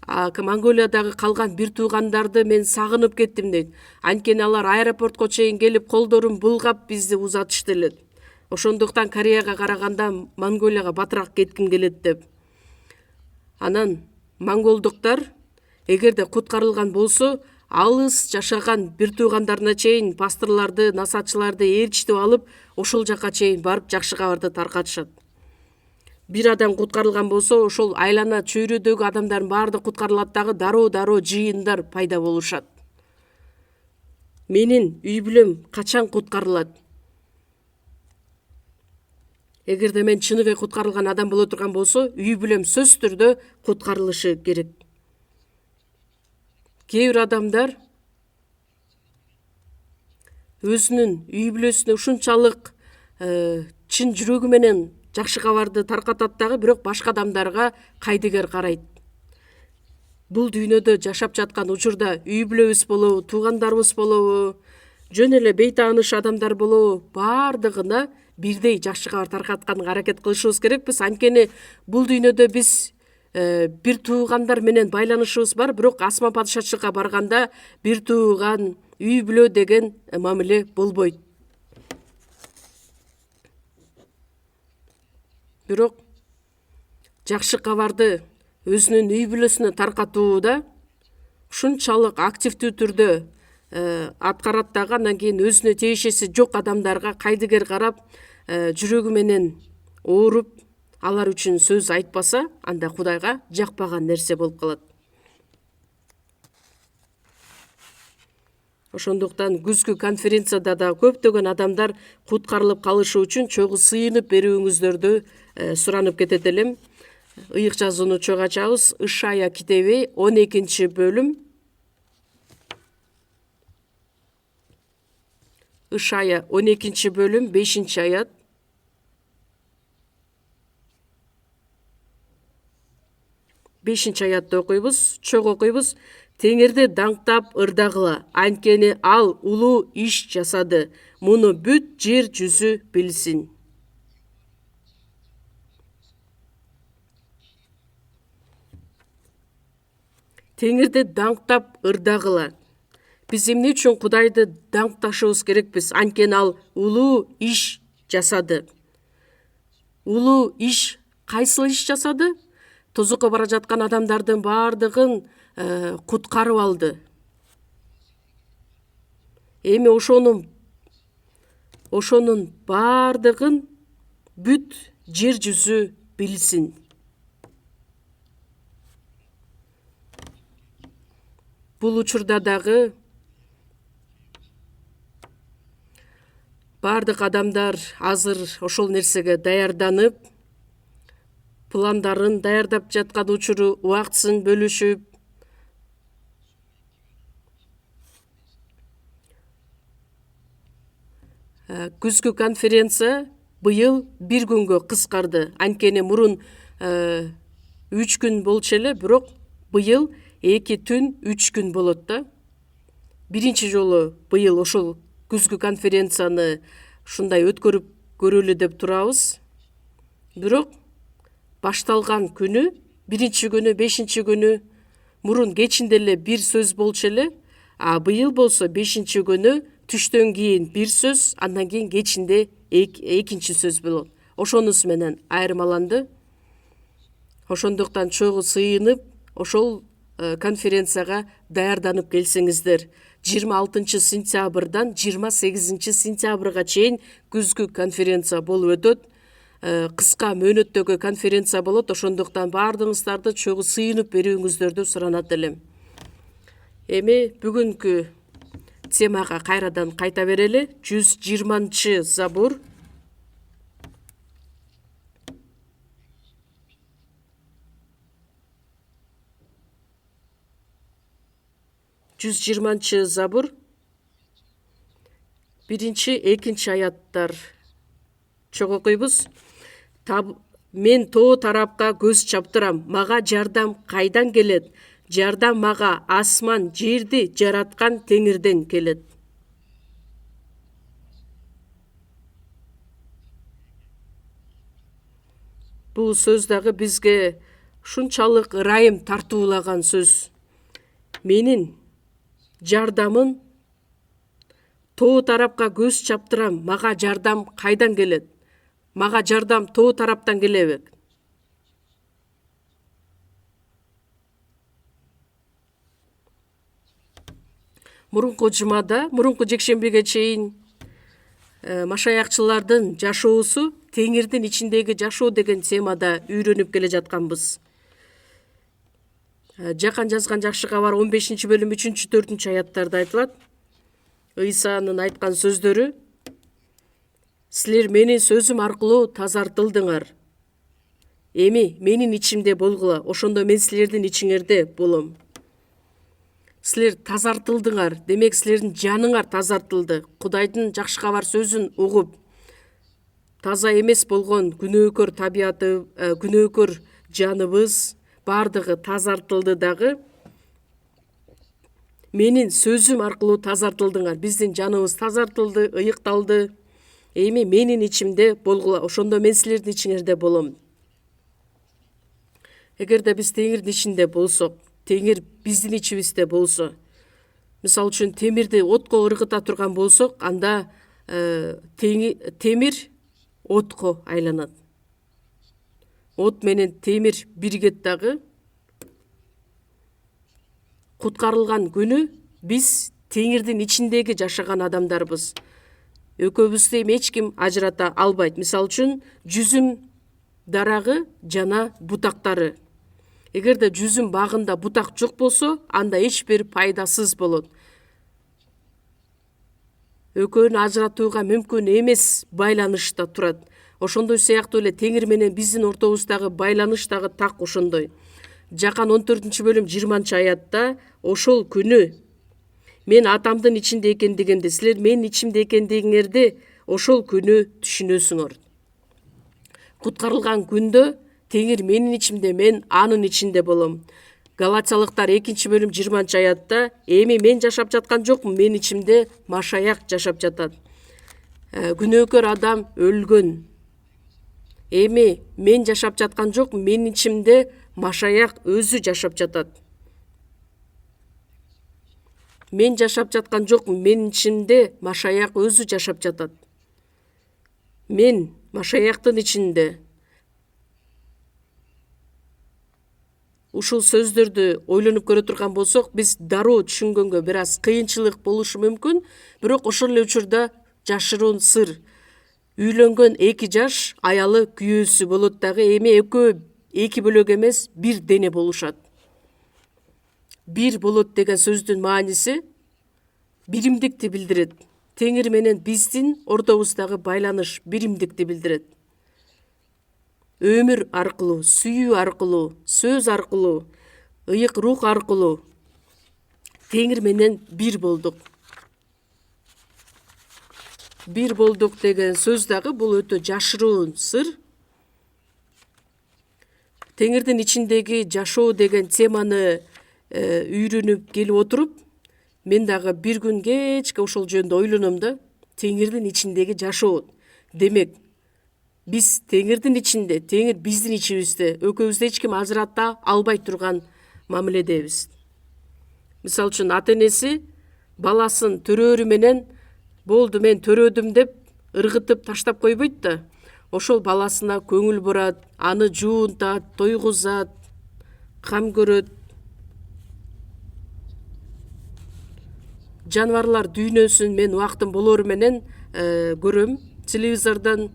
Монголиядагы калган бир туугандарды мен сагынып кеттим дейт. Анткени алар аэропортко чейин келип, колдорун булгап бизди узатышты эле. Ошондуктан Кореяга караганда Монголияга батыраак кетким келет деп. Анан монголдуктар эгерде куткарылган болсо, алыс жашаган бир туугандарына чейин пасторларды, насаатчыларды ээрчитип алып, ошол жака чейин барып жакшы кабарды таркатышат. Бир адам куткарылган болсо, ошол айлана чөйрөдөгү адамдардын баардыгы куткарылат дагы, дароо жыйындар пайда болушат. Менин үй бүлөм качан куткарылат? Эгерде мен чыныгы куткарылган адам боло турган болсо, үй бүлөм сөзсүз түрдө куткарылышы керек. Кээ бир адамдар өзүнүн үй бүлөсүнө ушунчалык чын жүрөгү менен жакшы кабарды таркатат дагы, бирок башка адамдарга кайдыгер карайт. Бул дүйнөдө жашап жаткан учурда үй бүлөбүз болобу, туугандарыбыз болобу, жөн эле бейтааныш адамдар болобу, баардыгына бирдей жакшы кабар таркатканга аракет кылышыбыз керекпиз. Анткени бул дүйнөдө биз бир туугандар менен байланышыбыз бар, бирок асман падышачылыкка барганда бир тууган, үй бүлө деген мамиле болбойт. Бирок жакшы кабарды өзүнүн үй бүлөсүнө таркатууда ушунчалык активдүү түрдө аткарат дагы, андан кийин өзүнө тиешеси жок адамдарга кайдыгер карап, жүрөгү менен ооруп, алар үчүн сөз айтпаса, анда Кудайга жакпаган нерсе болуп калат. Ошондуктан күзгү конференцияда да көптөгөн адамдар куткарылып калышы үчүн чогуу сыйынып берүүңүздөрдү суранып кетет элем. Ыйык жазууну чогуу ачабыз. Ишая китеби 12-бөлүм. Ишая 12-бөлүм 5-аят. 5-аятты окуйбуз, чогуу окуйбуз. Теңирди даңктап ырдагыла, анткени ал улуу иш жасады. Муну бүт жер жүзү билсин. Теңирди даңктап ырдагыла. Биз эмне үчүн Кудайды даңкташыбыз керекпиз? Анткени ал улуу иш жасады. Улуу иш, кайсыл иш жасады? Тозокко бара жаткан адамдардын баардыгын куткарып алды. Эми ошонун баардыгын бүт жер жүзү билсин. Бул учурда дагы баардык адамдар азыр ошол нерсеге даярданып, пландарын даярдап жаткан учуру, убактысын бөлүшүп, күзгү конференция быйыл бир күнгө кыскарды. Анткени мурун 3 күн болчу эле, бирок быйыл 2 түн 3 күн болот да. Биринчи жолу быйыл ошол күзгү конференцияны ушундай өткөрүп көрөлү деп турабыз. Бирок башталган күнү, биринчи күнү, 5-чи күнү мурун кечинде эле бир сөз болчу эле, а быйыл болсо 5-чи күнү түштөн кийин бир сөз, андан кийин кечинде экинчи сөз болот. Ошонусу менен айырмаланды. Ошондуктан чогуу сыйынып, ошол конференцияга даярданып келсеңиздер. 26 сентябрдан 28 сентябрга чейин күзгү конференция болуп өтөт. Кыска мөөнөттөгү конференция болот. Ошондуктан баардыгыңыздарды чогуу сыйынып берүүңүздөрдү суранат элем. Эми бүгүнкү темага кайрадан кайта берели. 120 забур. 120 забур. 1-2 аяттар чогуу окуйбуз. Мен тоо тарапка көз чаптырам, мага жардам кайдан келет? Жардам мага асман жерди жараткан Теңирден келет. Бул сөз дагы бизге шунчалык ырайым тартуулаган сөз. Менин жардамым тоо тарапка көз чаптырам, мага жардам кайдан келет? Мага жардам тоо тараптан келебек. Мурунку жумада, мурунку жекшембиге чейин машаякчылардын жашоосу Теңирдин ичиндеги жашоо деген темада үйрөнүп келе жатканбыз. Жакан жазган жакшы кабар 15-бөлүм 3-4 аяттарда айтылат. Ыйсанын айткан сөздөрү: силер менин сөзүм аркылуу тазартылдыңар. Эми менин ичимде болгула, ошондо мен силердин ичиңерде болом. Силер тазартылдыңар, демек силердин жаныңар тазартылды. Кудайдын жакшы кабар сөзүн угуп, таза эмес болгон күнөөкөр табияты, күнөөкөр жаныбыз бардыгы тазартылды дагы. Менин сөзүм аркылуу тазартылдыңар. Биздин жаныбыз тазартылды, ыйыкталды. Эми менин ичимде болгула, ошондо мен силердин ичиңерде болом. Эгерде биз Теңирдин ичинде болсок, Теңир биздин ичибизде болсо, мисалы үчүн темирди отко ыргыта турган болсок, анда темир отко айланат. От менен темир биригет дагы. Куткарылган күнү биз Теңирдин ичиндеги жашаган адамдарбыз. Экөөбүздү эч ким ажырата албайт. Мисалы үчүн жүзүм дарагы жана бутактары. Эгерде жүзүм багында бутак жок болсо, анда эч бир пайдасыз болот. Экөөнү ажыратууга мүмкүн эмес байланышта турат. Ошондой сыяктуу эле Теңир менен биздин ортобуздагы байланыш дагы так ошондой. Жакан 14-бөлүм 20 аятта: ошол күнү мен атамдын ичинде экендигимди, силер менин ичимде экендигиңерди ошол күнү түшүнөсүңөр. Куткарылган күндө Теңир менин ичимде, мен анын ичинде болом. Галатиялыктар 2-бөлүм 20 аятта: эми мен жашап жаткан жокмун, менин ичимде Машаяк жашап жатат. Күнөөкөр адам өлгөн. Эми мен жашап жаткан жокмун, менин ичимде Машаяк өзү жашап жатат. Мен жашап жаткан жокмун, менин ичимде Машаяк өзү жашап жатат. Мен Машаяктын ичинде. Ушул сөздөрдү ойлонуп көрө турган болсок, биз дароо түшүнгөнгө бир аз кыйынчылык болушу мүмкүн, бирок ошол эле учурда жашыруун сыр. Үйлөнгөн 2 жаш аялы күйөөсү болот дагы, эми экөө 2 бөлөк эмес, бир дене болушат. Бир болот деген сөздүн мааниси биримдикти билдирет. Теңир менен биздин ортобуздагы байланыш биримдикти билдирет. Өмүр аркылуу, сүйүү аркылуу, сөз аркылуу, ыйык рух аркылуу Теңир менен бир болдук. Бир болдук деген сөз дагы бул өтө жашыруун сыр. Теңирдин ичиндеги жашоо деген теманы үйрөнүп келип отуруп, мен дагы бир күн кечке ошол жөнүндө ойлоном да. Теңирдин ичиндеги жашоо. Демек, биз Теңирдин ичинде, Теңир биздин ичибизде, экөөбүздү эч ким ажырата албай турган мамиледебиз. Мисалы үчүн ата энеси баласын төрөөрү менен болду мен төрөдүм деп ыргытып таштап койбойт да. Ошол баласына көңүл бурат, аны жуунтат, тойгузат, кам көрөт. жаныбарлар дүйнөсүн мен убактым болору менен көрөм телевизордон.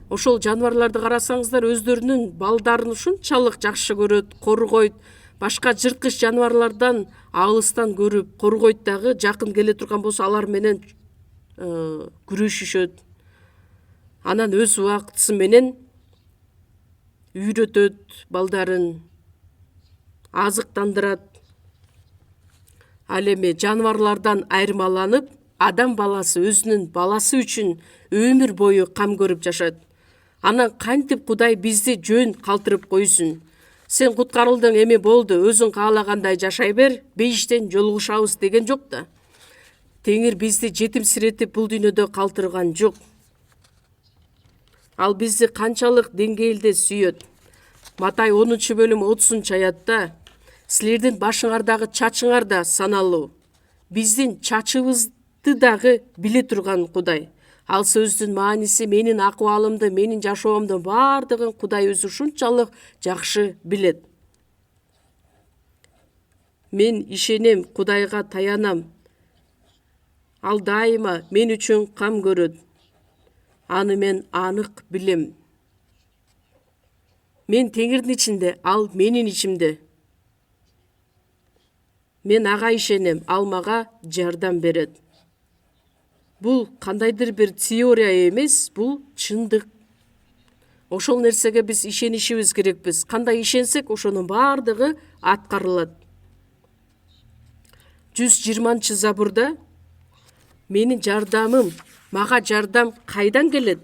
Ошол жаныбарларды карасаңыздар, өздөрүнүн балдарын ушунчалык жакшы көрөт, коргойт, башка жырткыч жаныбарлардан алыстан көрүп коргойт дагы, жакын келе турган болсо алар менен күрөшүшөт. Анан өз убактысы менен үйрөтөт балдарын, азыктандырат. Ал эми жаныбарлардан айырмаланып, адам баласы өзүнүн баласы үчүн өмүр бою кам көрүп жашат. Анан кантип Кудай бизди жөн калтырып койсун? Сен куткарылдың, эми болду, өзүң каалагандай жашай бер, бейиштен жолугушабыз деген жок да. Теңир бизди жетимсиретип бул дүйнөдө калтырган жок. Ал бизди канчалык деңгээлде сүйөт. Матай 10-бөлүм 30-аятта силердин башыңардагы чачыңар да саналуу. Биздин чачыбызды дагы биле турган Кудай. Ал сөздүн мааниси менин акыбалымды, менин жашоомдун бардыгын Кудай өзү ушунчалык жакшы билет. Мен ишенем, Кудайга таянам. Ал дайыма мен үчүн кам көрөт. Аны мен анык билем. Мен теңирдин ичинде, ал менин ичимде. Мен ага ишенем, ал мага жардам берет. Бул кандайдыр бир теория эмес, бул чындык. Ошол нерсеге биз ишенишибиз керекпиз. Кандай ишенсек, ошонун бардыгы аткарылат. 120-забурда менин жардамым, мага жардам кайдан келет?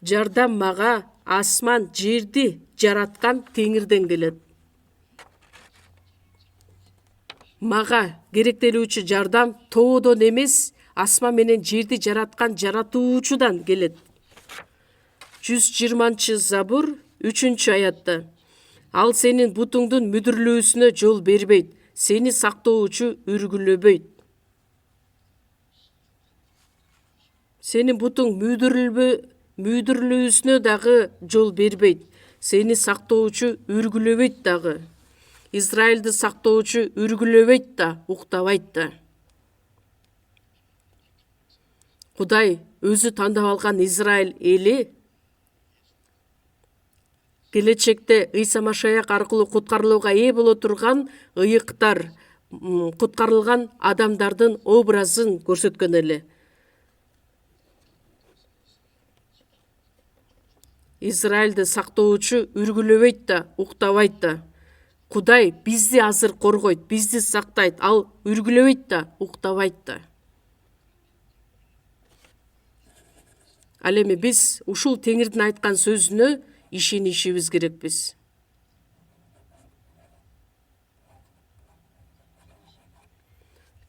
Жардам мага асман жерди жараткан теңирден келет. Мага керектелүүчү жардам тоодон эмес, асман менен жерди жараткан жаратуучудан келет. 120-забур 3-аятта. Ал сенин бутуңдун мүдүрлүүсүнө жол бербейт, сени сактоочу үргүлөбөйт. Сенин бутуң мүдүрлүүсүнө дагы жол бербейт, сени сактоочу үргүлөбөйт дагы. Израилди сактоочу үргүлөбөйт да, уктабайт да. Кудай өзү тандап алган Израиль эли келечекте Ыйса Машаяк аркылуу куткарылууга ээ боло турган ыйыктар, куткарылган адамдардын образын көрсөткөн эле. Израилди сактоочу үргүлөбөйт да, уктабайт да. Кудай бизди азыр коргойт, бизди сактайт, ал үргүлөбөйт да, уктабайт да. Ал эми биз ушул теңирдин айткан сөзүнө ишенишибиз керекпиз.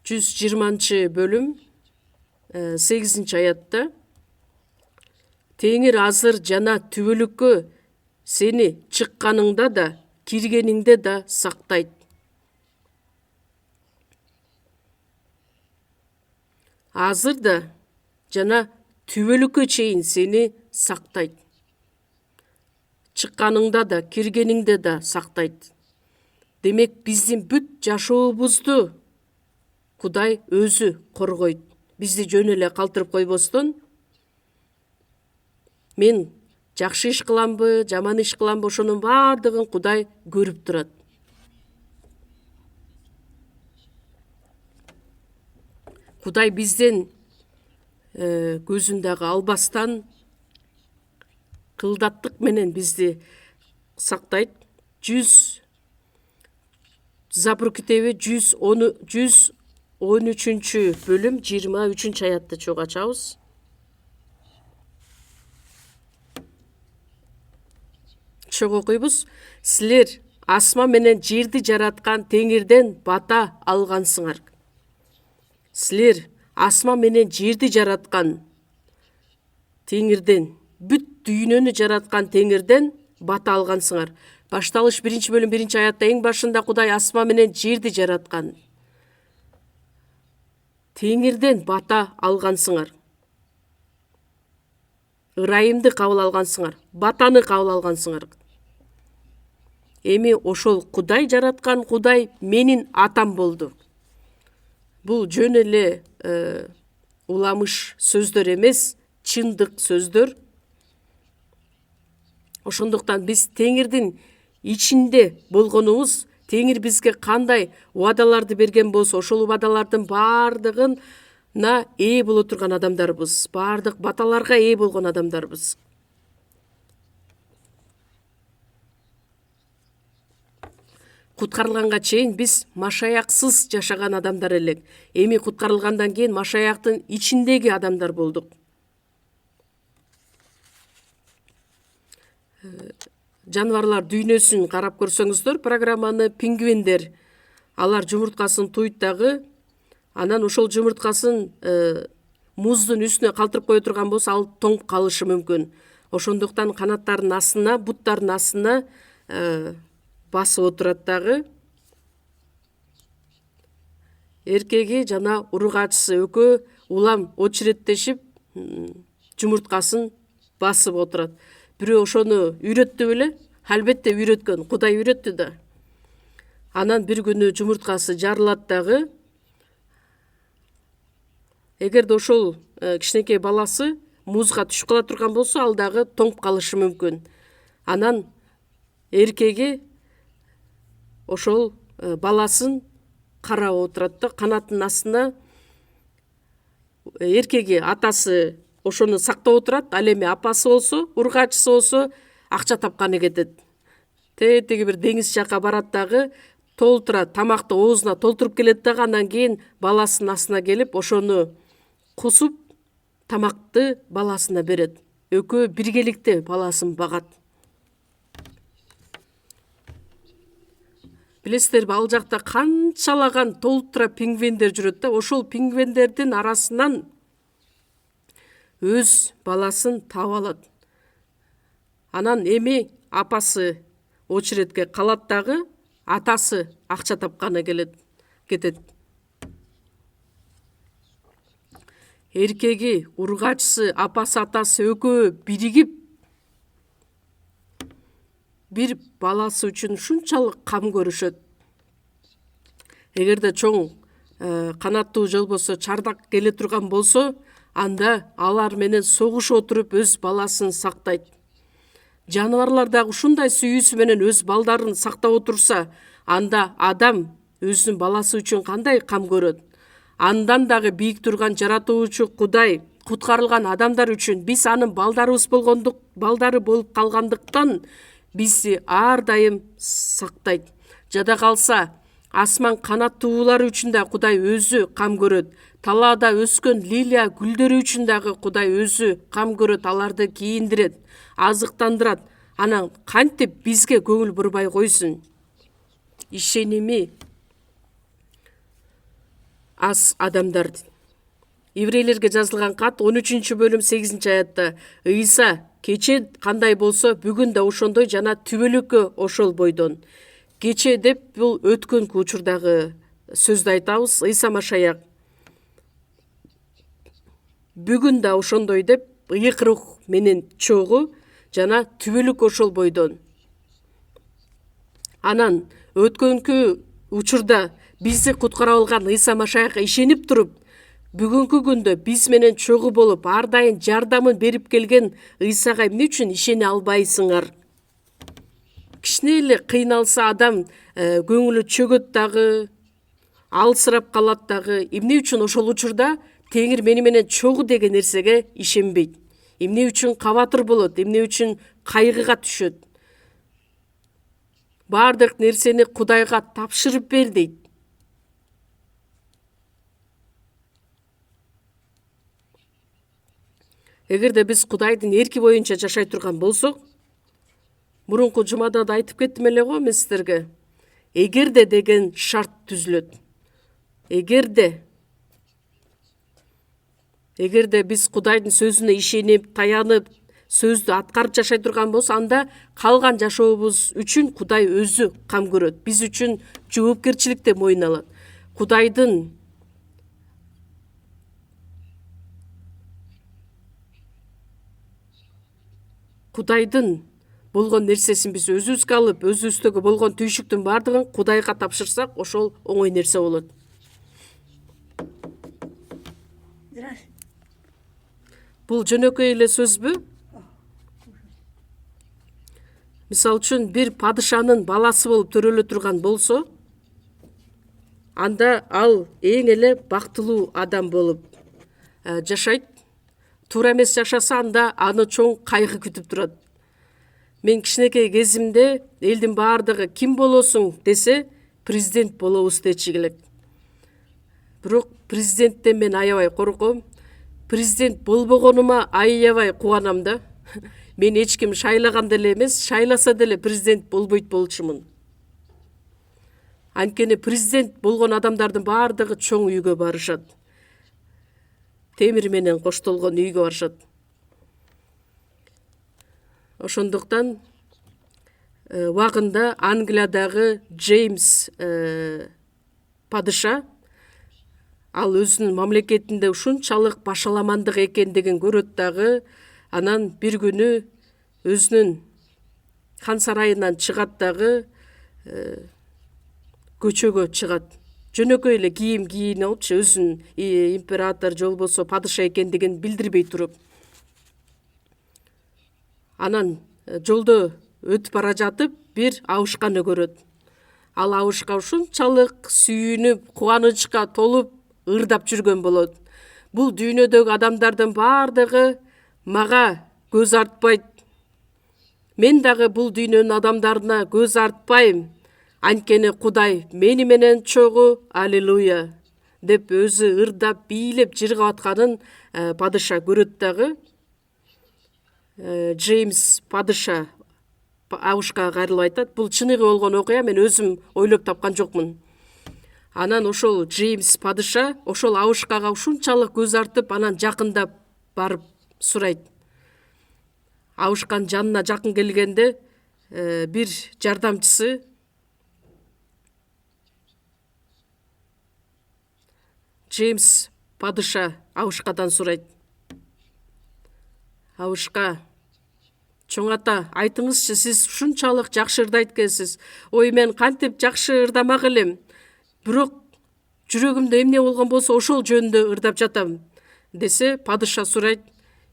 120-бөлүм 8-аятта Теңир азыр жана түбөлүккө сени чыкканыңда да, киргениңде да сактайт. Азыр да жана түбөлүккө чейин сени сактайт. Чыкканыңда да, киргениңде да сактайт. Демек биздин бүт жашообузду Кудай өзү коргойт. Бизди жөн эле калтырып койбостон, мен жакшы иш кыламбы, жаман иш кыламбы, ошонун бардыгын Кудай көрүп турат. Кудай бизден көзүн дагы албастан кылдаттык менен бизди сактайт. 100-забур китеби 113-бөлүм 23-аятты чогуу ачабыз. Чогуу окуйбуз. Силер асман менен жерди жараткан теңирден бата алгансыңар. Силер асман менен жерди жараткан теңирден, бүт дүйнөнү жараткан теңирден бата алгансыңар. Башталыш 1-бөлүм 1-аятта эң башында Кудай асман менен жерди жараткан. Теңирден бата алгансыңар. Ырайымды кабыл алгансыңар, батаны кабыл алгансыңар. Эми ошол Кудай жараткан Кудай менин атам болду. Бул жөн эле уламыш сөздөр эмес, чындык сөздөр. Ошондуктан биз Теңирдин ичинде болгонубуз, Теңир бизге кандай убадаларды берген болсо, ошол убадалардын баардыгына ээ боло турган адамдарбыз. Баардык баталарга ээ болгон адамдарбыз. Куткарылганга чейин биз машаяксыз жашаган адамдар элек. Эми куткарылгандан кийин машаяктын ичиндеги адамдар болдук. Жаныбарлар дүйнөсүн карап көрсөңүздөр, программаны пингвиндер, алар жумурткасын туйт дагы, анан ошол жумурткасын муздун үстүнө калтырып кое турган болсо, ал тоңуп калышы мүмкүн. Ошондуктан канаттарынын астына, буттарынын астына басып отурат дагы. Эркеги жана ургачысы экөө улам очереттешип жумурткасын басып отурат. Бирөө ошону үйрөттү беле? Албетте үйрөткөн, Кудай үйрөттү да. Анан бир күнү жумурткасы жарылат дагы. Эгерде ошол кичинекей баласы музга түшүп кала турган болсо, ал дагы тоңуп калышы мүмкүн. Анан эркеги ошол баласын карап отурат да, канаттын астына. Эркеги атасы ошону сактап отурат, ал эми апасы болсо, ургачысы болсо акча тапканы кетет. Тетиги бир деңиз жака барат дагы, толтурат, тамакты оозуна толтуруп келет дагы, андан кийин баласынын астына келип, ошону кусуп, тамакты баласына берет. Экөө биргеликте баласын багат. Билесиздерби, ал жакта канчалаган толтура пингвиндер жүрөт да, ошол пингвиндердин арасынан өз баласын таап алат. Анан эми апасы очередке калат дагы, атасы акча тапканы кетет. Эркеги, ургачысы, апасы, атасы экөө биригип бир баласы үчүн ушунчалык кам көрүшөт. Эгерде чоң канаттуу же болбосо чардак келе турган болсо, анда алар менен согуш отуруп өз баласын сактайт. Жаныбарлар дагы ушундай сүйүүсү менен өз балдарын сактап отурса, анда адам өзүнүн баласы үчүн кандай кам көрөт? Андан дагы бийик турган жаратуучу Кудай куткарылган адамдар үчүн, биз анын балдары болуп калгандыктан бизди ар дайым сактайт. Жада калса, асман канаттуулары үчүн да Кудай өзү кам көрөт. Талаада өскөн лилия гүлдөрү үчүн дагы Кудай өзү кам көрөт, аларды кийиндирет, азыктандырат. Анан кантип бизге көңүл бурбай койсун? Ишеними аз адамдар. Еврейлерге жазылган кат 13-бөлүм 8-аятта Ыйса кече кандай болсо, бүгүн да ошондой жана түбөлүккө ошол бойдон. Кече деп бул өткөнкү учурдагы сөздү айтабыз. Ыйса Машаяк бүгүн да ошондой деп, ыйык рух менен чогуу жана түбөлүк ошол бойдон. Анан өткөнкү учурда бизди куткара алган Ыйса Машаякка ишенип туруп, бүгүнкү күндө биз менен чогуу болуп, ар дайым жардамын берип келген Ыйсага эмне үчүн ишене албайсыңар? Кичине эле кыйналса адам көңүлү чөгөт дагы, алсырап калат дагы. Эмне үчүн ошол учурда Теңир мени менен чогуу деген нерсеге ишенбейт? Эмне үчүн кабатыр болот? Эмне үчүн кайгыга түшөт? Бардык нерсени Кудайга тапшырып бер дейт. Эгерде биз Кудайдын эрки боюнча жашай турган болсок, мурунку жумада да айтып кеттим эле го мен сиздерге. Эгерде деген шарт түзүлөт. Эгерде биз Кудайдын сөзүнө ишенип, таянып, сөздү аткарып жашай турган болсо, анда калган жашообуз үчүн Кудай өзү кам көрөт. Биз үчүн жоопкерчиликти мойнуна алат. Кудайдын болгон нерсесин биз өзүбүзгө алып, өзүбүздөгү болгон түйшүктүн баардыгын Кудайга тапшырсак, ошол оңой нерсе болот. Бул жөнөкөй эле сөзбү? Мисал үчүн бир падышанын баласы болуп төрөлө турган болсо, анда ал эң эле бактылуу адам болуп жашайт. Туура эмес жашаса, анда аны чоң кайгы күтүп турат. Мен кичинекей кезимде элдин баардыгы ким болосуң десе, президент болобуз дечи келет. Бирок президенттен мен аябай корком. Президент болбогонума аябай кубанам да. Мен эч ким шайлаган деле эмес, шайласа деле президент болбойт болчумун. Анткени президент болгон адамдардын баардыгы чоң үйгө барышат. Темир менен коштолгон үйгө барышат. Ошондуктан убагында Англиядагы Джеймс падыша ал өзүнүн мамлекетинде ушунчалык башаламандык экендигин көрөт дагы, анан бир күнү өзүнүн хан сарайынан чыгат дагы, көчөгө чыгат. Жөнөкөй эле кийим кийинип алыпчы, өзүнүн император же болбосо падыша экендигин билдирбей туруп. Анан жолдо өтүп бара жатып бир абышканы көрөт. Ал абышка ушунчалык сүйүнүп, кубанычка толуп ырдап жүргөн болот. Бул дүйнөдөгү адамдардын баардыгы мага көз артпайт. Мен дагы бул дүйнөнүн адамдарына көз артпайм. Анткени Кудай мени менен чогуу, аллилуйя деп өзү ырдап, бийлеп жыргап атканын падыша көрөт дагы. Джеймс падыша абышкага кайрылып айтат: "Бул чыныгы болгон окуя, мен өзүм ойлоп тапкан жокмун." Анан ошол Джеймс падыша ошол абышкага ушунчалык көз артып, анан жакындап барып сурайт. Абышканын жанына жакын келгенде бир жардамчысы Джеймс падыша абышкадан сурайт: "Абышка, чоң ата, айтыңызчы, сиз ушунчалык жакшы ырдайт экенсиз. Ой, мен кантип жакшы ырдамак элем. Бирок жүрөгүмдө эмне болгон болсо ошол жөнүндө ырдап жатам" десе, падыша сурайт: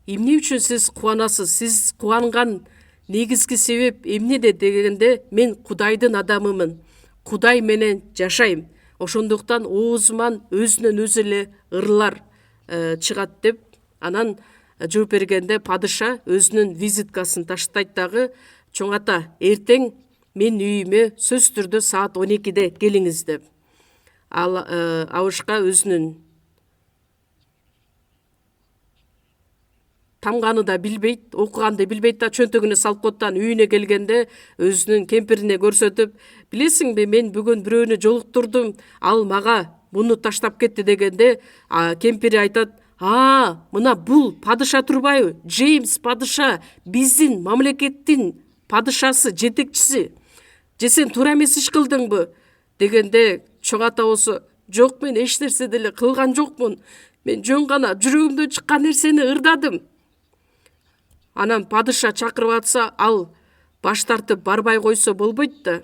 "Эмне үчүн сиз кубанасыз? Сиз кубанган негизги себеп эмнеде?" дегенде, "Мен Кудайдын адамымын. Кудай менен жашайм. Ошондуктан оозуман өзүнөн өзү эле ырлар чыгат" деп анан жооп бергенде, падыша өзүнүн визиткасын таштайт дагы: "Чоң ата, эртең мен үйүмө сөзсүз түрдө саат 12-де келиңиз" деп. Ал абышка өзүнүн тамганы да билбейт, окуганды билбейт да, чөнтөгүнө салып коет да, үйүнө келгенде өзүнүн кемпирине көрсөтүп: "Билесиңби, мен бүгүн бирөөнү жолуктурдум, ал мага муну таштап кетти" дегенде, кемпири айтат: "Мына бул падыша турбайбы? Джеймс падыша, биздин мамлекеттин падышасы, жетекчиси. Же сен туура эмес иш кылдыңбы?" дегенде, чоң ата болсо: "Жок, мен эч нерсе деле кылган жокмун. Мен жөн гана жүрөгүмдөн чыккан нерсени ырдадым." Анан падыша чакырып атса, ал баш тартып барбай койсо болбойт да.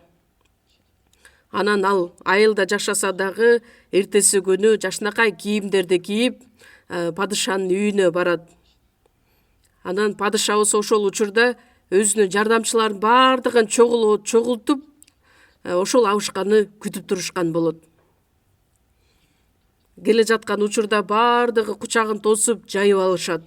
Анан ал айылда жашаса дагы, эртеси күнү жакшынакай кийимдерди кийип, падышанын үйүнө барат. Анан падыша болсо ошол учурда өзүнүн жардамчыларын баардыгын чогултуп, ошол абышканы күтүп турушкан болот. Келе жаткан учурда баардыгы кучагын тосуп жайып алышат.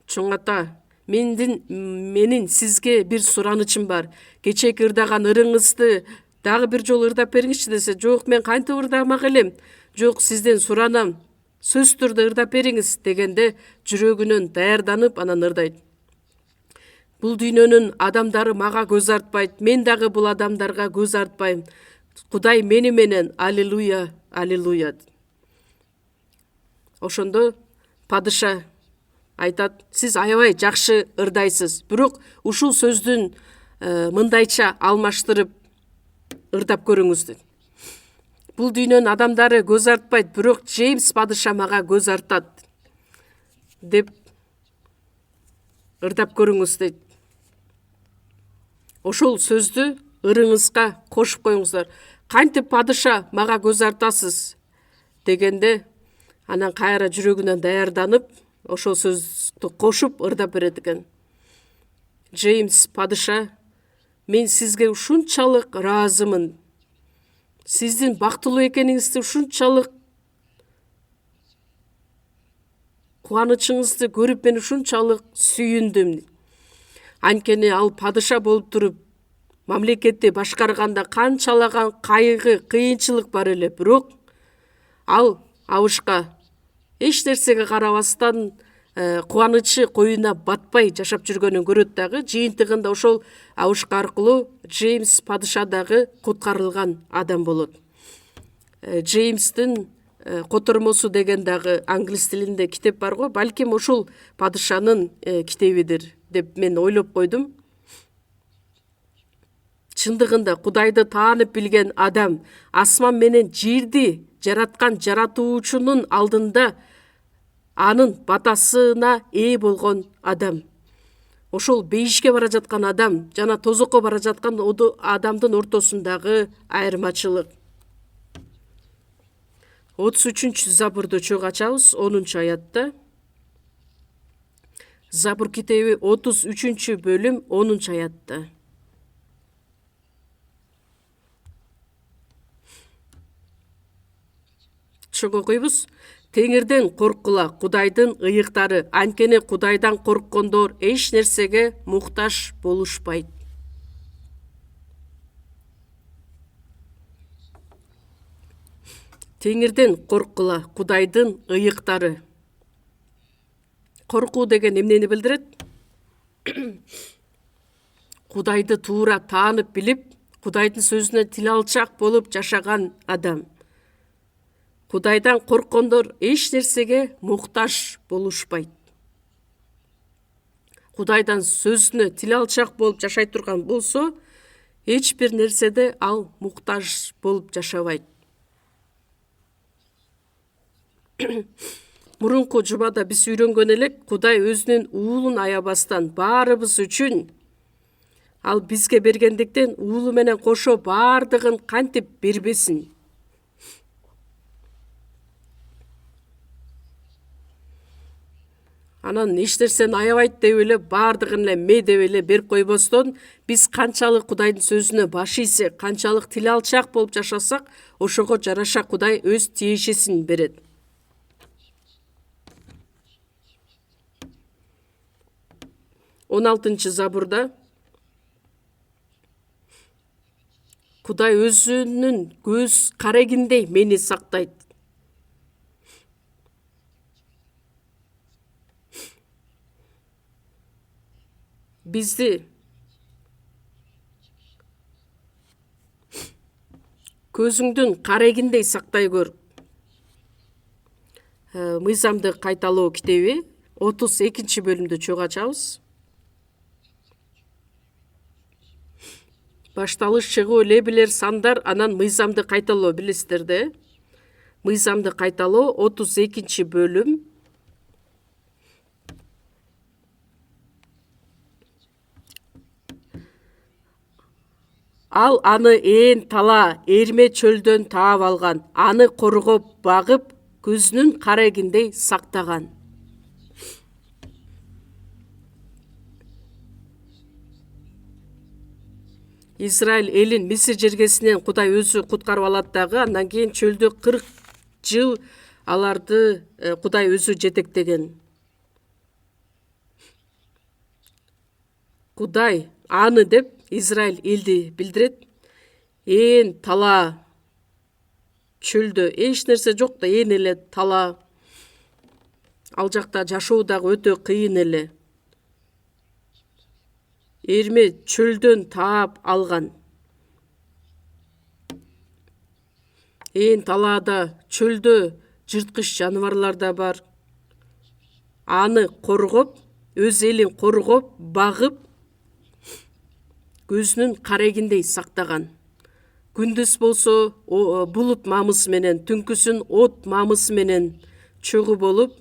"Чоң ата, менин сизге бир суранычым бар. Кечээки ырдаган ырыңызды дагы бир жолу ырдап бериңизчи" десе, "Жок, мен кантип ырдамак элем. Жок, сизден суранам. Сөзсүз түрдө ырдап бериңиз" дегенде, жүрөгүнөн даярданып анан ырдайт: "Бул дүйнөнүн адамдары мага көз артпайт, мен дагы бул адамдарга көз артпайм. Кудай мени менен, аллилуйя, аллилуйя." Ошондо падыша айтат: "Сиз аябай жакшы ырдайсыз, бирок ушул сөздүн мындайча алмаштырып ырдап көрүңүз" дейт. "Бул дүйнөнүн адамдары көз артпайт, бирок Джеймс падыша мага көз артат" деп ырдап көрүңүз дейт. Ошол сөздү ырыңызга кошуп коюңуздар. Кантип падыша мага көз артасыз дегенде, анан кайра жүрөгүнөн даярданып, ошол сөздү кошуп ырдап берет экен. Джеймс падыша, мен сизге ушунчалык ыраазымын. Сиздин бактылуу экениңизди ушунчалык кубанычыңызды көрүп мен ушунчалык сүйүндүм. Анткени ал падыша болуп туруп, мамлекетти башкарганда канчалаган кайгы, кыйынчылык бар эле, бирок ал абышка эч нерсеге карабастан кубанычы коюна батпай жашап жүргөнүн көрөт дагы. Жыйынтыгында ошол абышка аркылуу Джеймс падыша дагы куткарылган адам болот. Джеймстин котормосу деген дагы англис тилинде китеп бар го. Балким ошол падышанын китебидир деп мен ойлоп койдум. Чындыгында Кудайды таанып билген адам, асман менен жерди жараткан жаратуучунун алдында анын батасына ээ болгон адам. Ошол бейишке бара жаткан адам жана тозокко бара жаткан адамдын ортосундагы айырмачылык. 33 Забурду чөг ачабыз 10 аятта. Забур китеби 33 бөлүм 10 аятта. Чөг окуйбуз. Теңирден корккула, Кудайдын ыйыктары, анткени Кудайдан корккондор эч нерсеге муктаж болушпайт. Теңирден корккула, Кудайдын ыйыктары. Коркуу деген эмнени билдирет? Кудайды туура таанып билип, Кудайдын сөзүнө тил алчак болуп жашаган адам. Кудайдан корккондор эч нерсеге муктаж болушпайт. Кудайдан сөзүнө тил алчак болуп жашай турган болсо, эч бир нерседе ал муктаж болуп жашабайт. Мурунку жумада биз үйрөнгөн элек, Кудай өзүнүн уулун аябастан баарыбыз үчүн ал бизге бергендиктен уулу менен кошо баардыгын кантип бербесин. Анан эч нерсени аябайт деп эле баардыгын эле ме деп эле берип койбостон, биз канчалык Кудайдын сөзүнө баш ийсек, канчалык тил алчак болуп жашасак, ошого жараша Кудай өз тиешесин берет. 16 Забурда Кудай өзүнүн көз карегиндей мени сактайт. Бизди көзүңдүн карегиндей сактай көр. Мыйзамды кайталоо китеби 32 бөлүмдү чөг ачабыз. Башталыш чыгуу лебилер сандар, анан мыйзамды кайталоо билесиздер да. Мыйзамды кайталоо 32 бөлүм. Ал аны ээн тала, эрме чөлдөн таап алган, аны коргоп багып, көзүнүн карегиндей сактаган. Израиль элин Мисир жергесинен Кудай өзү куткарып алат дагы, андан кийин чөлдө 40 жыл аларды Кудай өзү жетектеген. Кудай аны деп Израиль элди билдирет. Ээн тала чөлдө эч нерсе жок да, ээн эле тала. Ал жакта жашоо дагы өтө кыйын эле. Эрме чөлдөн таап алган. Ээн талаада чөлдө жырткыч жаныбарлар да бар. Аны коргоп, өз элин коргоп, багып, көзүнүн карегиндей сактаган. Күндүз болсо булут мамысы менен, түнкүсүн от мамысы менен чөгү болуп,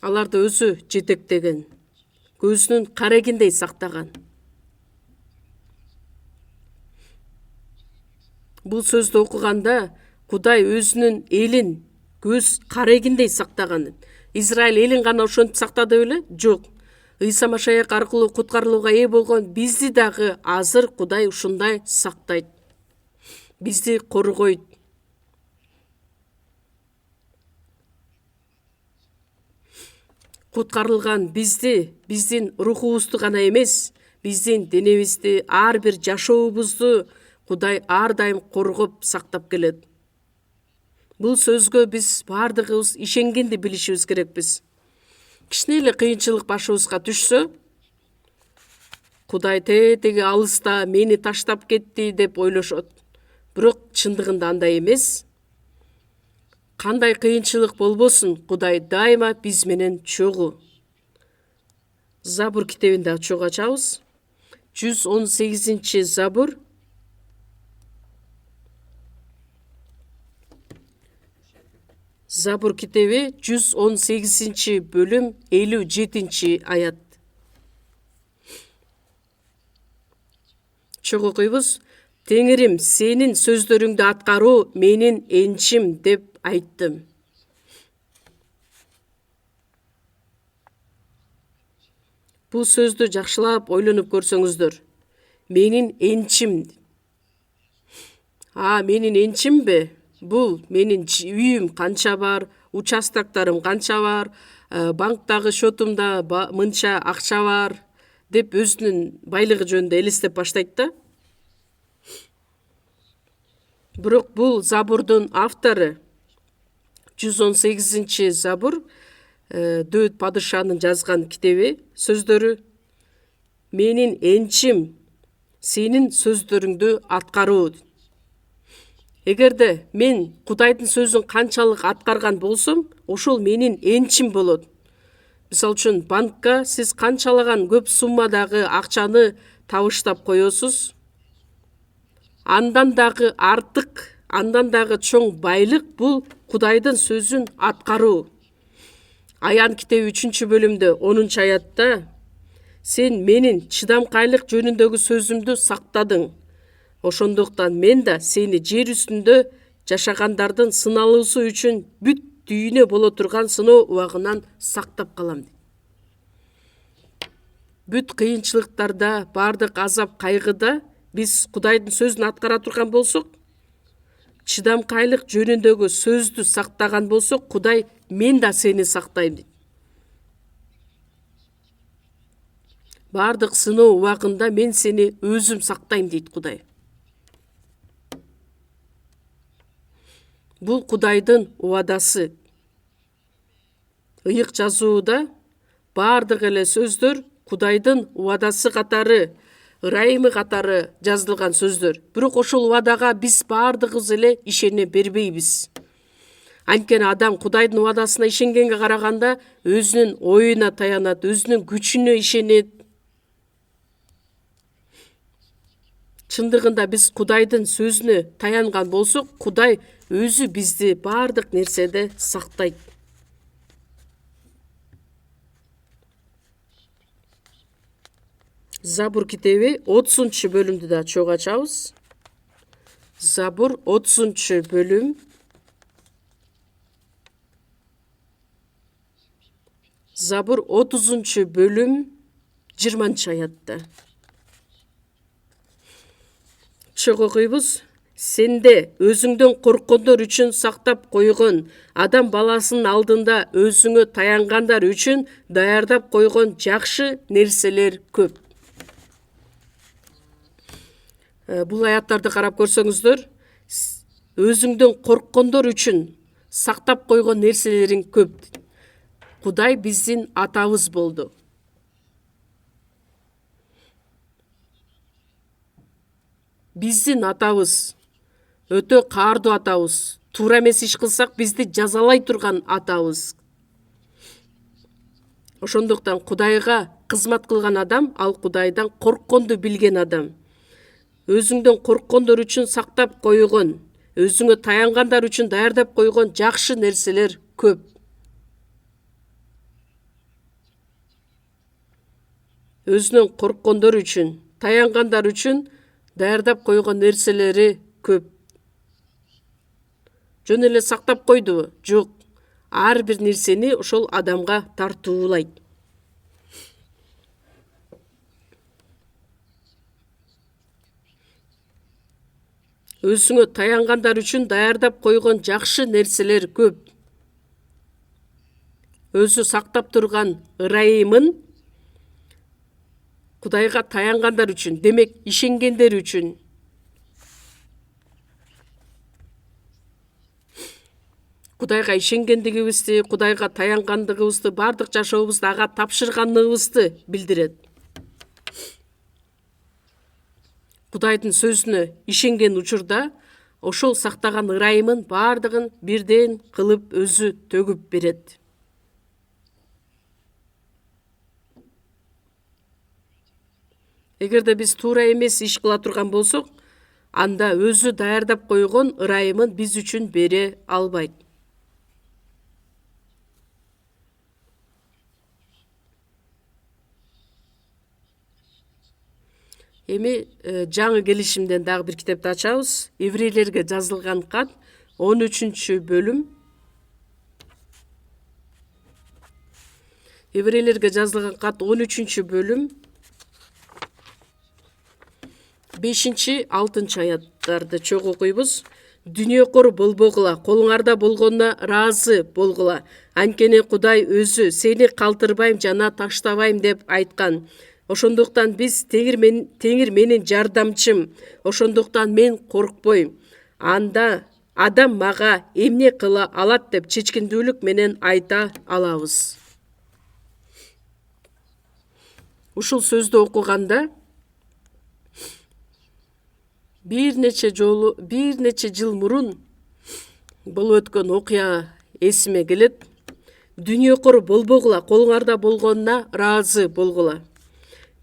Аларды өзү жетектеген, көзүнүн карегиндей сактаган. Бул сөздү окуганда Кудай өзүнүн элин көз карегиндей сактаган. Израиль элин гана ошентип сактады беле? Жок. Ыйса Машаяк аркылуу куткарылууга ээ болгон бизди дагы азыр Кудай ушундай сактайт. Бизди коргойт. Куткарылган бизди, биздин рухубузду гана эмес, биздин денебизди, ар бир жашообузду Кудай ар дайым коргоп сактап келет. Бул сөзгө биз бардыгыбыз ишенгенди билишибиз керекпиз. Кичине эле кыйынчылык башыбызга түшсө, Кудай теги алыста мени таштап кетти деп ойлошот. Бирок чындыгында андай эмес. Кандай кыйынчылык болбосун, Кудай дайыма биз менен чогуу. Забур китебинде ачууга ачабыз. 118 Забур. Забур китеби 118 бөлүм 57 аят. Чогуу окуйбуз. Теңирим, сенин сөздөрүңдү аткаруу менин энчим деп айттым. Бул сөздү жакшылап ойлонуп көрсөңүздөр. Менин энчим. Менин энчимби? Бул менин үйүм канча бар, участоктарым канча бар, банктагы счетумда мынча акча бар деп өзүнүн байлыгы жөнүндө элестеп баштайт да. Бирок бул Забурдун автору 118 Забур Дөүт падышанын жазган китеби сөздөрү менин энчим сенин сөздөрүңдү аткаруу. Эгерде мен Кудайдын сөзүн канчалык аткарган болсом, ошол менин энчим болот. Мисалы үчүн банкка сиз канчалаган көп суммадагы акчаны табыштап коесуз, андан дагы артык, андан дагы чоң байлык бул Кудайдын сөзүн аткаруу. Аян китеби 3 бөлүмдө 10 аятта сен менин чыдамкайлык жөнүндөгү сөзүмдү сактадың. Ошондуктан мен да сени жер үстүндө жашагандардын сыналуусу үчүн бүт дүйнө боло турган сыноо убагынан сактап калам. Бүт кыйынчылыктарда, бардык азап кайгыда биз Кудайдын сөзүн аткара турган болсок, чыдамкайлык жөнүндөгү сөздү сактаган болсок, Кудай мен да сени сактайм. Бардык сыноо убагында мен сени өзүм сактайм дейт Кудай. Бул Кудайдын убадасы. Ыйык жазууда бардык эле сөздөр Кудайдын убадасы катары, ырайымы катары жазылган сөздөр. Бирок ошол убадага биз бардыгыбыз эле ишене бербейбиз. Анткени адам Кудайдын убадасына ишенгенге караганда өзүнүн оюна таянат, өзүнүн күчүнө ишенет. Чындыгында биз Кудайдын сөзүнө таянган болсок, Кудай өзү бизди бардык нерседе сактайт. Забур китеби 30 бөлүмдү да чогуу ачабыз. Забур 30 бөлүм. Забур 30 бөлүм 20 аятта. Чогуу окуйбуз. Сенде өзүңдөн корккондор үчүн сактап койгон, адам баласынын алдында өзүңө таянгандар үчүн даярдап койгон жакшы нерселер көп. Бул аяттарды карап көрсөңүздөр, өзүңдөн корккондор үчүн сактап койгон нерселериң көп. Кудай биздин атабыз болду. Биздин атабыз өтө каардуу атабыз. Туура эмес иш кылсак бизди жазалай турган атабыз. Ошондуктан Кудайга кызмат кылган адам, ал Кудайдан коркконду билген адам. Өзүңдөн корккондор үчүн сактап койгон, өзүңө таянгандар үчүн даярдап койгон жакшы нерселер көп. өзүнөн корккондор үчүн, таянгандар үчүн даярдап койгон нерселери көп. Жөн эле сактап койдубу? Жок. Ар бир нерсени ошол адамга тартуулайт. Өзүңө таянгандар үчүн даярдап койгон жакшы нерселер көп. Өзү сактап турган ырайымын Кудайга таянгандар үчүн, демек ишенгендер үчүн. Кудайга ишенгендигибизди, Кудайга таянгандыгыбызды, бардык жашообузду ага тапшырганыбызды билдирет. Кудайдын сөзүнө ишенген учурда ошол сактаган ырайымын бардыгын бирден кылып өзү төгүп берет. Эгерде биз туура эмес иш кыла турган болсок, анда өзү даярдап койгон ырайымын биз үчүн бере албайт. Эми жаңы келишимден дагы бир китепти ачабыз. Еврейлерге жазылган кат 13-бөлүм. Еврейлерге жазылган кат 13-бөлүм 5-6 аяттарды чогуу окуйбуз. Дүнүйөкөр болбогула, колуңарда болгонуна ыраазы болгула. Анткени Кудай өзү сени калтырбайм жана таштабайм деп айткан. Ошондуктан биз теңир менин жардамчым. Ошондуктан мен коркпойм. Анда адам мага эмне кыла алат деп чечкиндүүлүк менен айта алабыз. Ушул сөздү окуганда бир нече жыл мурун болуп өткөн окуя эсиме келет. Дүнүйөкөр болбогула, колуңарда болгонуна ыраазы болгула.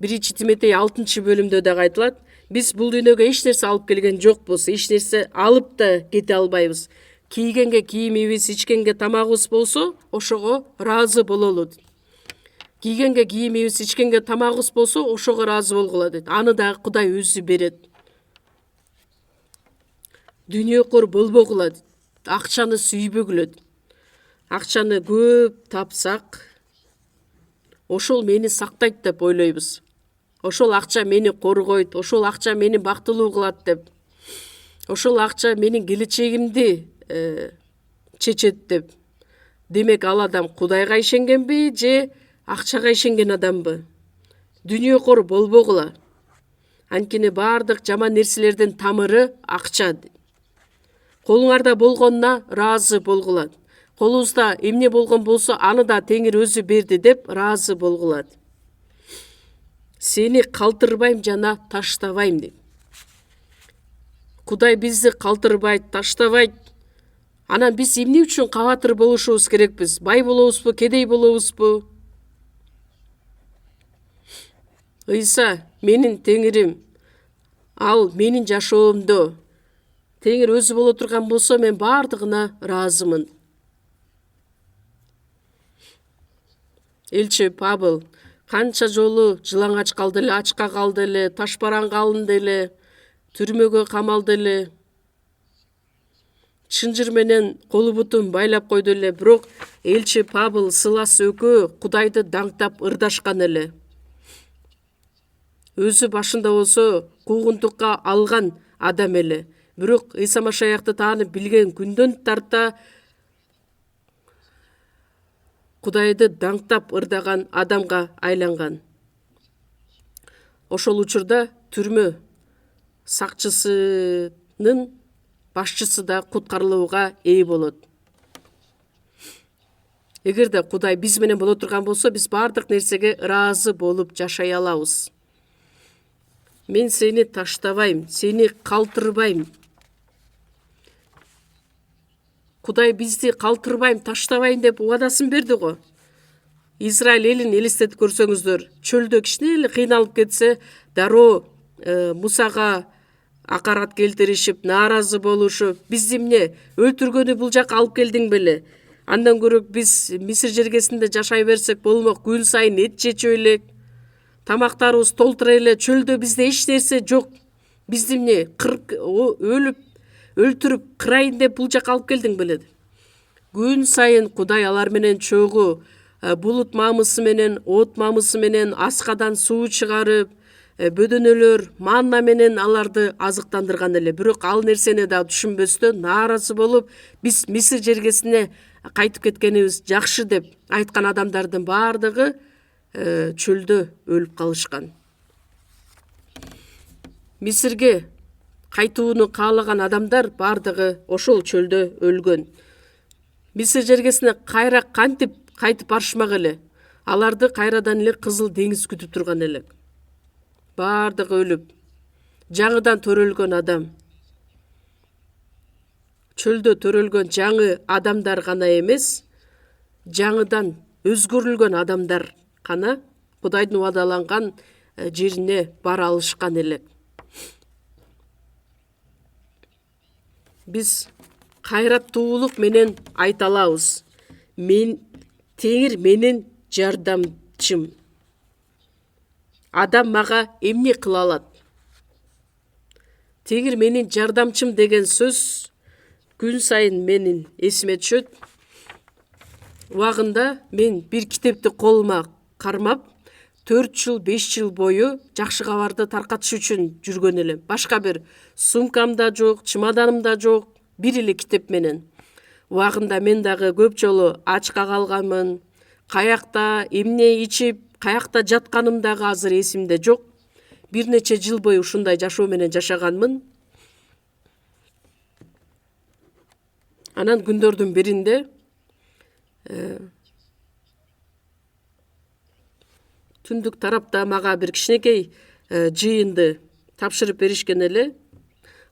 1-Тимотей 6-бөлүмдө дагы айтылат. Биз бул дүйнөгө эч нерсе алып келген жокпуз, эч нерсе алып да кете албайбыз. Кийгенге кийимибиз, ичкенге тамагыбыз болсо, ошого ыраазы бололу. Кийгенге кийимибиз, ичкенге тамагыбыз болсо, ошого ыраазы болгула дейт. Аны дагы Кудай өзү берет. Дүнүйөкөр болбогула, акчаны сүйбөгүлө. Акчаны көп тапсак, ошол мени сактайт деп ойлойбуз. Ошол акча мени коргойт, ошол акча мени бактылуу кылат деп. Ошол акча менин келечегимди чечет деп. Демек ал адам Кудайга ишенгенби же акчага ишенген адамбы? Дүнүйөкөр болбогула. Анткени бардык жаман нерселердин тамыры акча. Колуңарда болгонуна ыраазы болгула. Колубузда эмне болгон болсо, аны да Теңир өзү берди деп ыраазы болгула. Сени калтырбайм жана таштабайм дейт. Кудай бизди калтырбайт, таштабайт. Анан биз эмне үчүн кабатыр болушубуз керекпиз? Бай болобузбу, кедей болобузбу? Ыйса менин Теңирим. Ал менин жашоомдо. Теңир өзү боло турган болсо, мен бардыгына ыраазымын. Элчи Павыл канча жолу жылаңач калды эле, ачка калды эле, ташбаранга алынды эле, түрмөгө камалды эле. Чынжыр менен колу бутун байлап койду эле, бирок элчи Павыл, Сылас экөө Кудайды даңктап ырдашкан эле. Өзү башында болсо куугунтукка алган адам эле. Бирок Ыйса Машаякты таанып билген күндөн тарта Кудайды даңктап ырдаган адамга айланган. Ошол учурда түрмө сакчысынын башчысы да куткарылууга ээ болот. Эгерде Кудай биз менен боло турган болсо, биз бардык нерсеге ыраазы болуп жашай алабыз. Мен сени таштабайм, сени калтырбайм. Кудай бизди калтырбайм, таштабайм деп убадасын берди го. Израиль элин элестетип көрсөңүздөр, чөлдө кичине эле кыйналып кетсе, дароо Мусага акарат келтиришип, нааразы болушуп, бизди эмне өлтүргөнү бул жака алып келдиң беле? Андан көрө биз Мисир жергесинде жашай берсек болмок, күн сайын эт жечү элек. тамактарыбыз толтура эле, чөлдө бизде эч нерсе жок. Бизди эмне өлүп өлтүрүп кырайын деп бул жака алып келдиң беле? Күн сайын Кудай алар менен чогуу булут мамысы менен, от мамысы менен аскадан суу чыгарып, бөдөнөлөр манна менен аларды азыктандырган эле. Бирок ал нерсени да түшүнбөстөн нааразы болуп, биз Мисир жергесине кайтып кеткенибиз жакшы деп айткан адамдардын баардыгы чөлдө өлүп калышкан. Мисирге кайтууну каалаган адамдар баардыгы ошол чөлдө өлгөн. Мисир жергесине кайра кантип кайтып барышмак эле. Аларды кайрадан эле Кызыл деңиз күтүп турган эле. Баардыгы өлүп, жаңыдан төрөлгөн адам. Чөлдө төрөлгөн жаңы адамдар гана эмес, жаңыдан өзгөрүлгөн адамдар гана Кудайдын убадаланган жерине бара алышкан эле. Биз кайраттуулук менен айта алабыз: Теңир менин жардамчым. Адам мага эмне кыла алат? Теңир менин жардамчым деген сөз күн сайын менин эсиме түшөт. Убагында мен бир китепти колума кармап, 4 жыл 5 жыл бою жакшы кабарды таркатыш үчүн жүргөн элем. Башка бир сумкамда жок, чемоданымда жок, бир эле китеп менен. Убагында мен дагы көп жолу ачка калганмын. Каякта эмне ичип, каякта жатканым дагы азыр эсимде жок. Бир нече жыл бою ушундай жашоо менен жашаганмын. Анан күндөрдүн биринде түндүк тарапта мага бир кичинекей жыйынды тапшырып беришкен эле.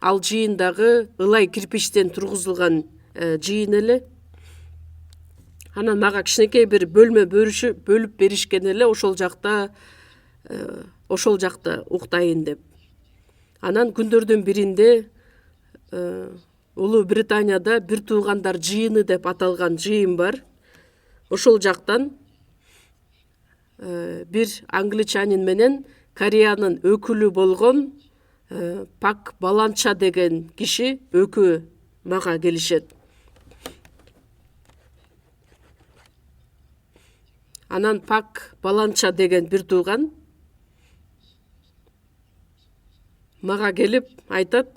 Ал жыйын дагы ылай кирпичтен тургузулган жыйын эле. Анан мага кичинекей бир бөлмө бөлүп беришкен эле, ошол жакта уктайын деп. Анан күндөрдүн биринде Улуу Британияда бир туугандар жыйыны деп аталган жыйын бар. Ошол жактан бир англичанин менен Кореянын өкүлү болгон Пак Баланча деген киши өкү мага келишет. Анан Пак Баланча деген бир тууган мага келип айтат: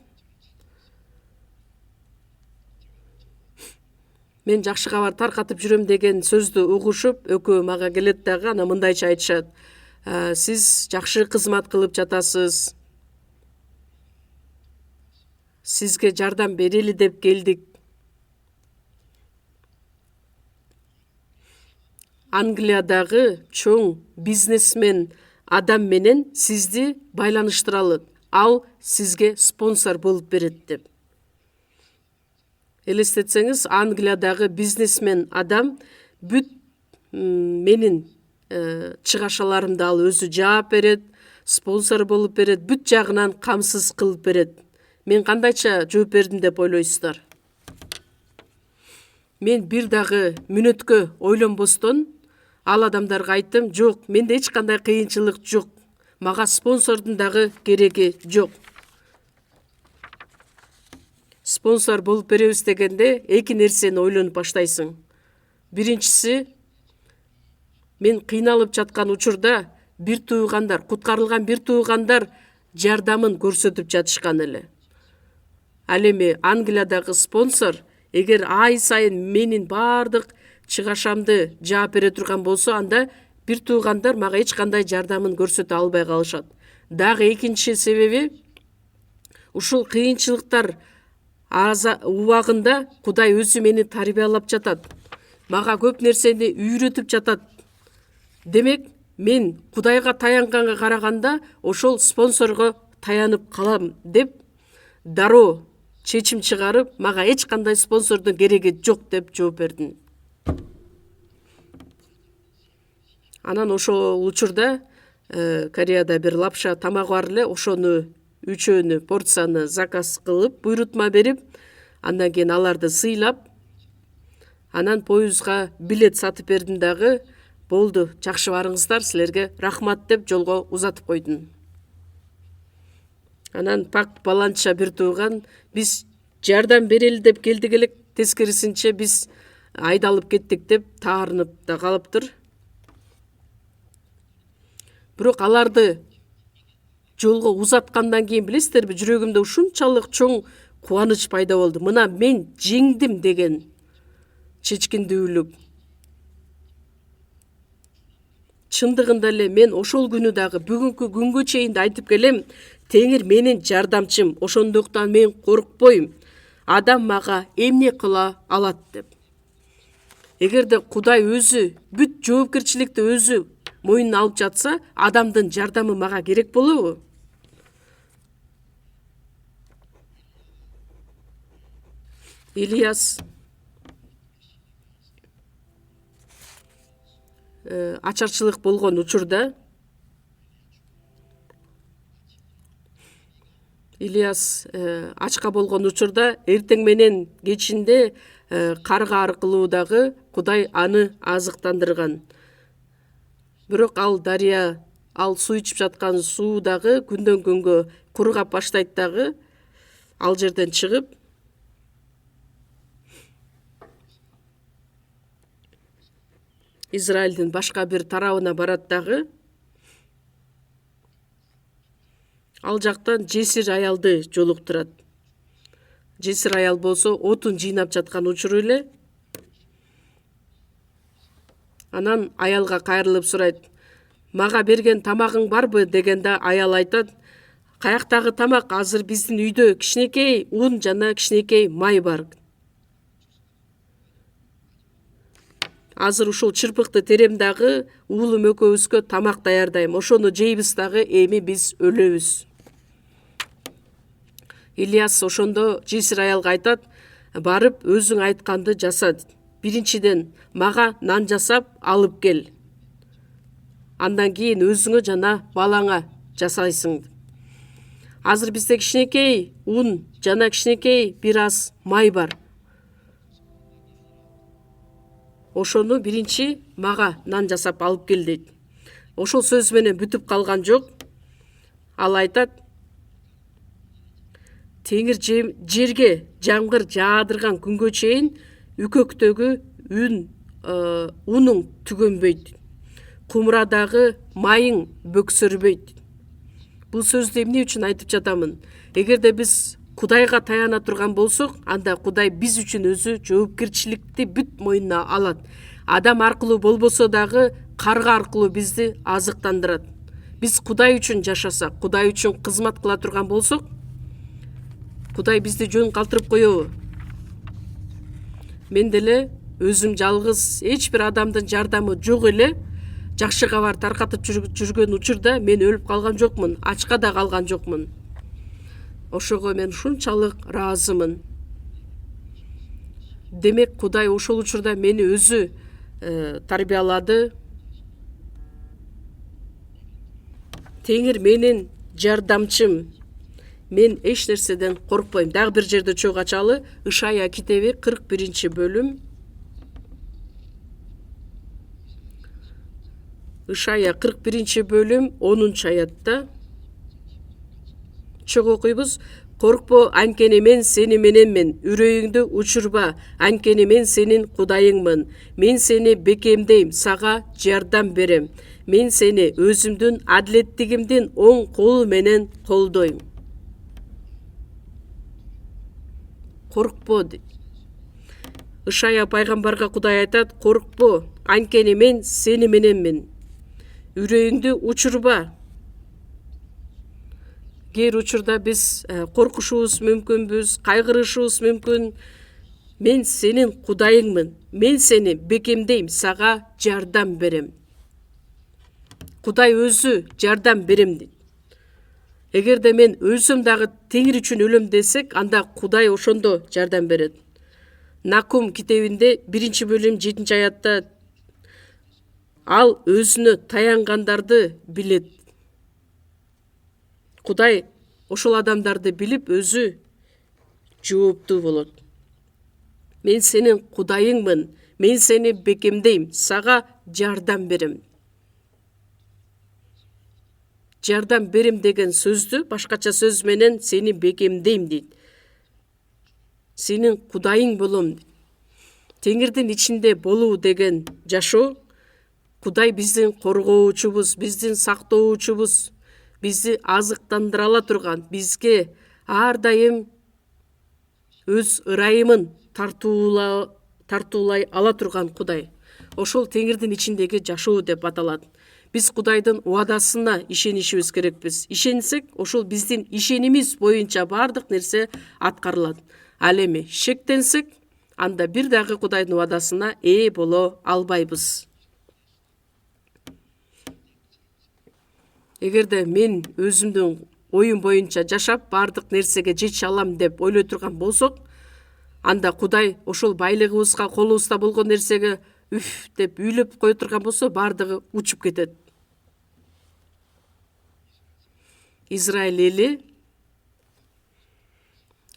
мен жакшы кабар таркатып жүрөм деген сөздү угушуп, өкү мага келет дагы, анан мындайча айтышат: сиз жакшы кызмат кылып жатасыз. Сизге жардам берели деп келдик. Англиядагы чоң бизнесмен адам менен сизди байланыштыралы. Ал сизге спонсор болуп берет деп. Элестетсеңиз, Англиядагы бизнесмен адам бүт менин чыгашаларымды ал өзү жаап берет, спонсор болуп берет, бүт жагынан камсыз кылып берет. Мен кандайча жооп бердим деп ойлойсуздар? Мен бир дагы мүнөткө ойлонбостон ал адамдарга айттым: жок, менде эч кандай кыйынчылык жок. Мага спонсордун дагы кереги жок. Спонсор болуп беребиз дегенде эки нерсени ойлонуп баштайсың. Биринчиси, мен кыйналып жаткан учурда бир туугандар, куткарылган бир туугандар жардамын көрсөтүп жатышкан эле. Ал эми Англиядагы спонсор эгер ай сайын менин баардык чыгашамды жаап бере турган болсо, анда бир туугандар мага эч кандай жардамын көрсөтө албай калышат. Дагы экинчи себеби, ушул кыйынчылыктар убагында Кудай өзү мени тарбиялап жатат. Мага көп нерсени үйрөтүп жатат. Демек, мен Кудайга таянганга караганда ошол спонсорго таянып калам деп дароо чечим чыгарып, мага эч кандай спонсордун кереги жок деп жооп бердим. Анан ошол учурда Кореяда бир лапша тамак бар эле, ошону үчөөнү порцияны заказ кылып, буйрутма берип, андан кийин аларды сыйлап, анан поездга билет сатып бердим дагы. болду, жакшы барыңыздар, силерге рахмат деп жолго узатып койдум. Анан пак баланча бир тууган биз жардам берели деп келдик элек, тескерисинче биз айдалып кеттик деп таарынып да калыптыр. Бирок аларды жолго узаткандан кийин билесиздерби, жүрөгүмдө ушунчалык чоң кубаныч пайда болду. Мына мен жеңдим деген чечкиндүүлүк. Чындыгында эле мен ошол күнү дагы бүгүнкү күнгө чейин айтып келем, Теңир менин жардамчым, ошондуктан мен коркпойм. Адам мага эмне кыла алат деп. Эгерде Кудай өзү бүт жоопкерчиликти өзү мойнуна алып жатса, адамдын жардамы мага керек болобу? Ильяс ачарчылык болгон учурда ачка болгон учурда эртең менен кечинде карга аркылуу дагы Кудай аны азыктандырган. Бирок ал дарыя, ал суу ичип жаткан суу дагы күндөн күнгө кургап баштайт дагы. Ал жерден чыгып Израилдин башка бир тарабына барат дагы. Ал жактан жесир аялды жолуктурат. Жесир аял болсо отун жыйнап жаткан учуру эле. Анан аялга кайрылып сурайт: "Мага берген тамагың барбы?" дегенде аял айтат: "Каяктагы тамак? Азыр биздин үйдө кичинекей ун жана кичинекей май бар. Азыр ушул чырпыкты терем дагы уулум экөөбүзгө тамак даярдайм. Ошону жейбиз дагы, эми биз өлөбүз." Ильяс ошондо жесир аялга айтат: "Барып өзүң айтканды жаса. Биринчиден мага нан жасап алып кел. Андан кийин өзүңө жана балаңа жасайсың. Азыр бизде кичинекей ун жана кичинекей бир аз май бар. Ошону биринчи мага нан жасап алып кел" дейт. Ошол сөз менен бүтүп калган жок. Ал айтат: "Теңир жерге жамгыр жаадырган күнгө чейин үкөктөгү унуң түгөнбөйт. Кумурадагы майың бөксөрбөйт." Бул сөздү эмне үчүн айтып жатамын? Эгерде биз Кудайга таяна турган болсок, анда Кудай биз үчүн өзү жоопкерчиликти бүт мойнуна алат. Адам аркылуу болбосо дагы карга аркылуу бизди азыктандырат. Биз Кудай үчүн жашасак, Кудай үчүн кызмат кыла турган болсок, Кудай бизди жөн калтырып коебу? Мен деле өзүм жалгыз, эч бир адамдын жардамы жок эле жакшы кабар таркатып жүргөн учурда мен өлүп калган жокмун, ачка да калган жокмун. Ошого мен ушунчалык ыраазымын. Демек Кудай ошол учурда мени өзү тарбиялады. Теңир менин жардамчым. Мен эч нерседен коркпойм. Дагы бир жерде чогуу ачалы. Ишая китеби 41-бөлүм. Ишая 41-бөлүм 10-аятта чогуу окуйбуз: "Коркпо, анткени мен сени мененмин. Үрөйүңдү учурба, анткени мен сенин Кудайыңмын. Мен сени бекемдейм, сага жардам берем. Мен сени өзүмдүн адилеттигимдин оң колу менен колдойм." Коркпо дейт. Ишая пайгамбарга Кудай айтат: "Коркпо, анткени мен сени мененмин. Үрөйүңдү учурба." Кээ учурда биз коркушубуз мүмкүнбүз, кайгырышыбыз мүмкүн. Мен сенин Кудайыңмын. Мен сени бекемдейм, сага жардам берем. Кудай өзү жардам берем дейт. Эгерде мен өлсөм дагы Теңир үчүн өлөм десек, анда Кудай ошондо жардам берет. Накум китебинде 1-бөлүм 7-аятта: "Ал өзүнө таянгандарды билет." Кудай ошол адамдарды билип өзү жооптуу болот. "Мен сенин Кудайыңмын. Мен сени бекемдейм, сага жардам берем. Жардам берем деген сөздү башкача сөз менен сени бекемдейм дейт. Сенин Кудайың болом. Теңирдин ичинде болуу деген жашоо, Кудай биздин коргоочубуз, биздин сактоочубуз, бизди азыктандыра ала турган, бизге ар дайым өз ырайымын тартуулай ала турган Кудай. Ошол теңирдин ичиндеги жашоо деп аталат. Биз Кудайдын уадасына ишенишибиз керекпиз. Ишенсек, ошол биздин ишенимиз боюнча бардык нерсе аткарылат. Ал эми шектенсек, анда бир дагы Кудайдын уадасына ээ боло албайбыз. Эгерде мен өзүмдүн оюм боюнча жашап, бардык нерсеге жете алам деп ойлой турган болсок, анда Кудай ошол байлыгыбызга, колубузда болгон нерсеге үф деп үйлөп кое турган болсо, бардыгы учуп кетет. Израиль эли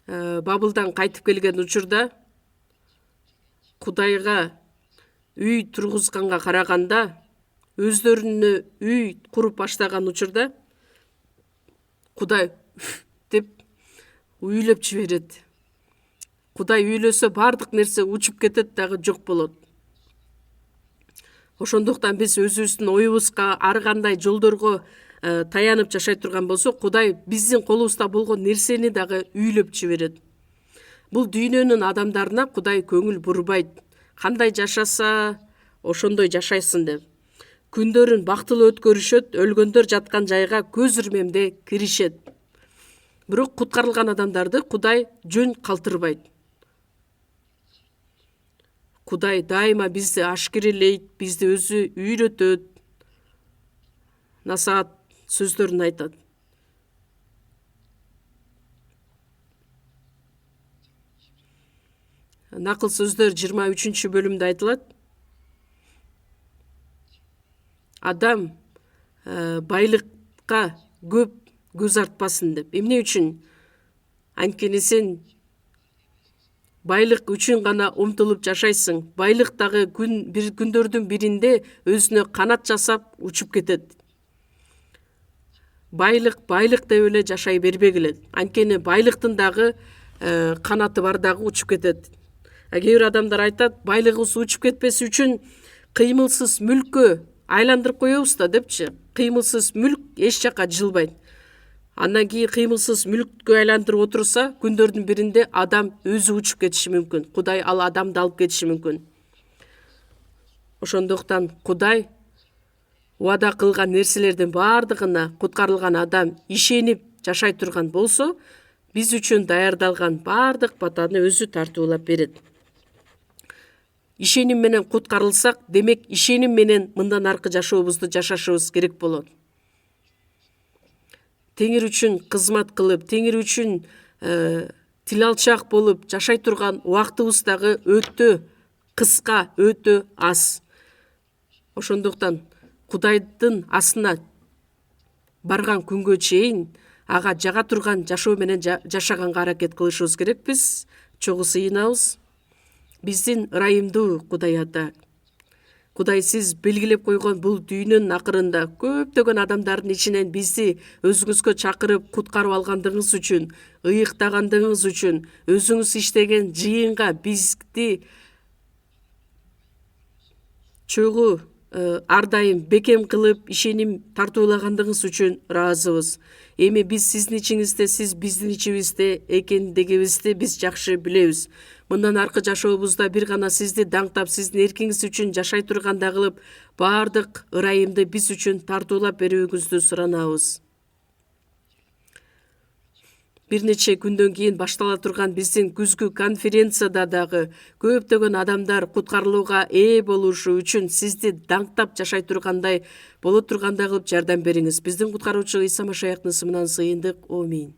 Бабылдан кайтып келген учурда Кудайга үй тургузганга караганда, өздөрүнө үй куруп баштаган учурда Кудай деп үйлөп жиберет. Кудай үйлөсө бардык нерсе учуп кетет дагы жок болот. Ошондуктан биз өзүбүздүн оюбузга, ар кандай жолдорго таянып жашай турган болсок, Кудай биздин колубузда болгон нерсени дагы үйлөп жиберет. Бул дүйнөнүн адамдарына Кудай көңүл бурбайт. Кандай жашаса, ошондой жашайсың деп. Күндөрүн бактылуу өткөрүшөт, өлгөндөр жаткан жайга көз ирмемде киришет. Бирок куткарылган адамдарды Кудай жөн калтырбайт. Кудай дайыма бизди ашкерелейт, бизди өзү үйрөтөт, насаат сөздөрүн айтат. Накыл сөздөр 23 бөлүмдө айтылат. Адам байлыкка көп көз артпасын деп. Эмне үчүн? Анткени сен байлык үчүн гана умтулуп жашайсың. Байлык дагы күндөрдүн биринде өзүнө канат жасап учуп кетет. Байлык деп эле жашай бербегиле. Анткени байлыктын дагы канаты бар, дагы учуп кетет. Кээ бир адамдар айтат, байлыгыбыз учуп кетпеси үчүн кыймылсыз мүлккө айландырып коебуз да депчи. Кыймылсыз мүлк эч жака жылбайт. Андан кийин кыймылсыз мүлккө айландырып отурса, күндөрдүн биринде адам өзү учуп кетиши мүмкүн. Кудай ал адамды алып кетиши мүмкүн. Ошондуктан Кудай уада кылган нерселердин бардыгына куткарылган адам ишенип жашай турган болсо, биз үчүн даярдалган бардык батаны өзү тартуулап берет. Ишеним менен куткарылсак, демек ишеним менен мындан аркы жашообузду жашашыбыз керек болот. Теңир үчүн кызмат кылып, теңир үчүн тил алчак болуп жашай турган убактыбыз дагы өтө кыска, өтө аз. Ошондуктан Кудайдын астына барган күнгө чейин ага жага турган жашоо менен жашаганга аракет кылышыбыз керекпиз. Чогуу сыйынабыз. Биздин ырайымдуу Кудай Ата, Кудай сиз белгилеп койгон бул дүйнөнүн акырында көптөгөн адамдардын ичинен бизди өзүңүзгө чакырып куткарып алгандыгыңыз үчүн, ыйыктагандыгыңыз үчүн, өзүңүз иштеген жыйынга бизди чогуу ар дайым бекем кылып, ишеним тартуулагандыгыңыз үчүн ыраазыбыз. Эми биз сиздин ичиңизде, сиз биздин ичибизде экендигибизди биз жакшы билебиз. Мындан аркы жашообузда бир гана сизди даңктап, сиздин эркиңиз үчүн жашай тургандай кылып, бардык ырайымды биз үчүн тартуулап берүүңүздү суранабыз. Бир нече күндөн кийин баштала турган биздин күзгү конференцияда дагы көптөгөн адамдар куткарылууга ээ болушу үчүн сизди даңктап жашай тургандай боло тургандай кылып жардам бериңиз. Биздин куткаруучу Иса Машаяктын ысымынан сыйындык. Аминь.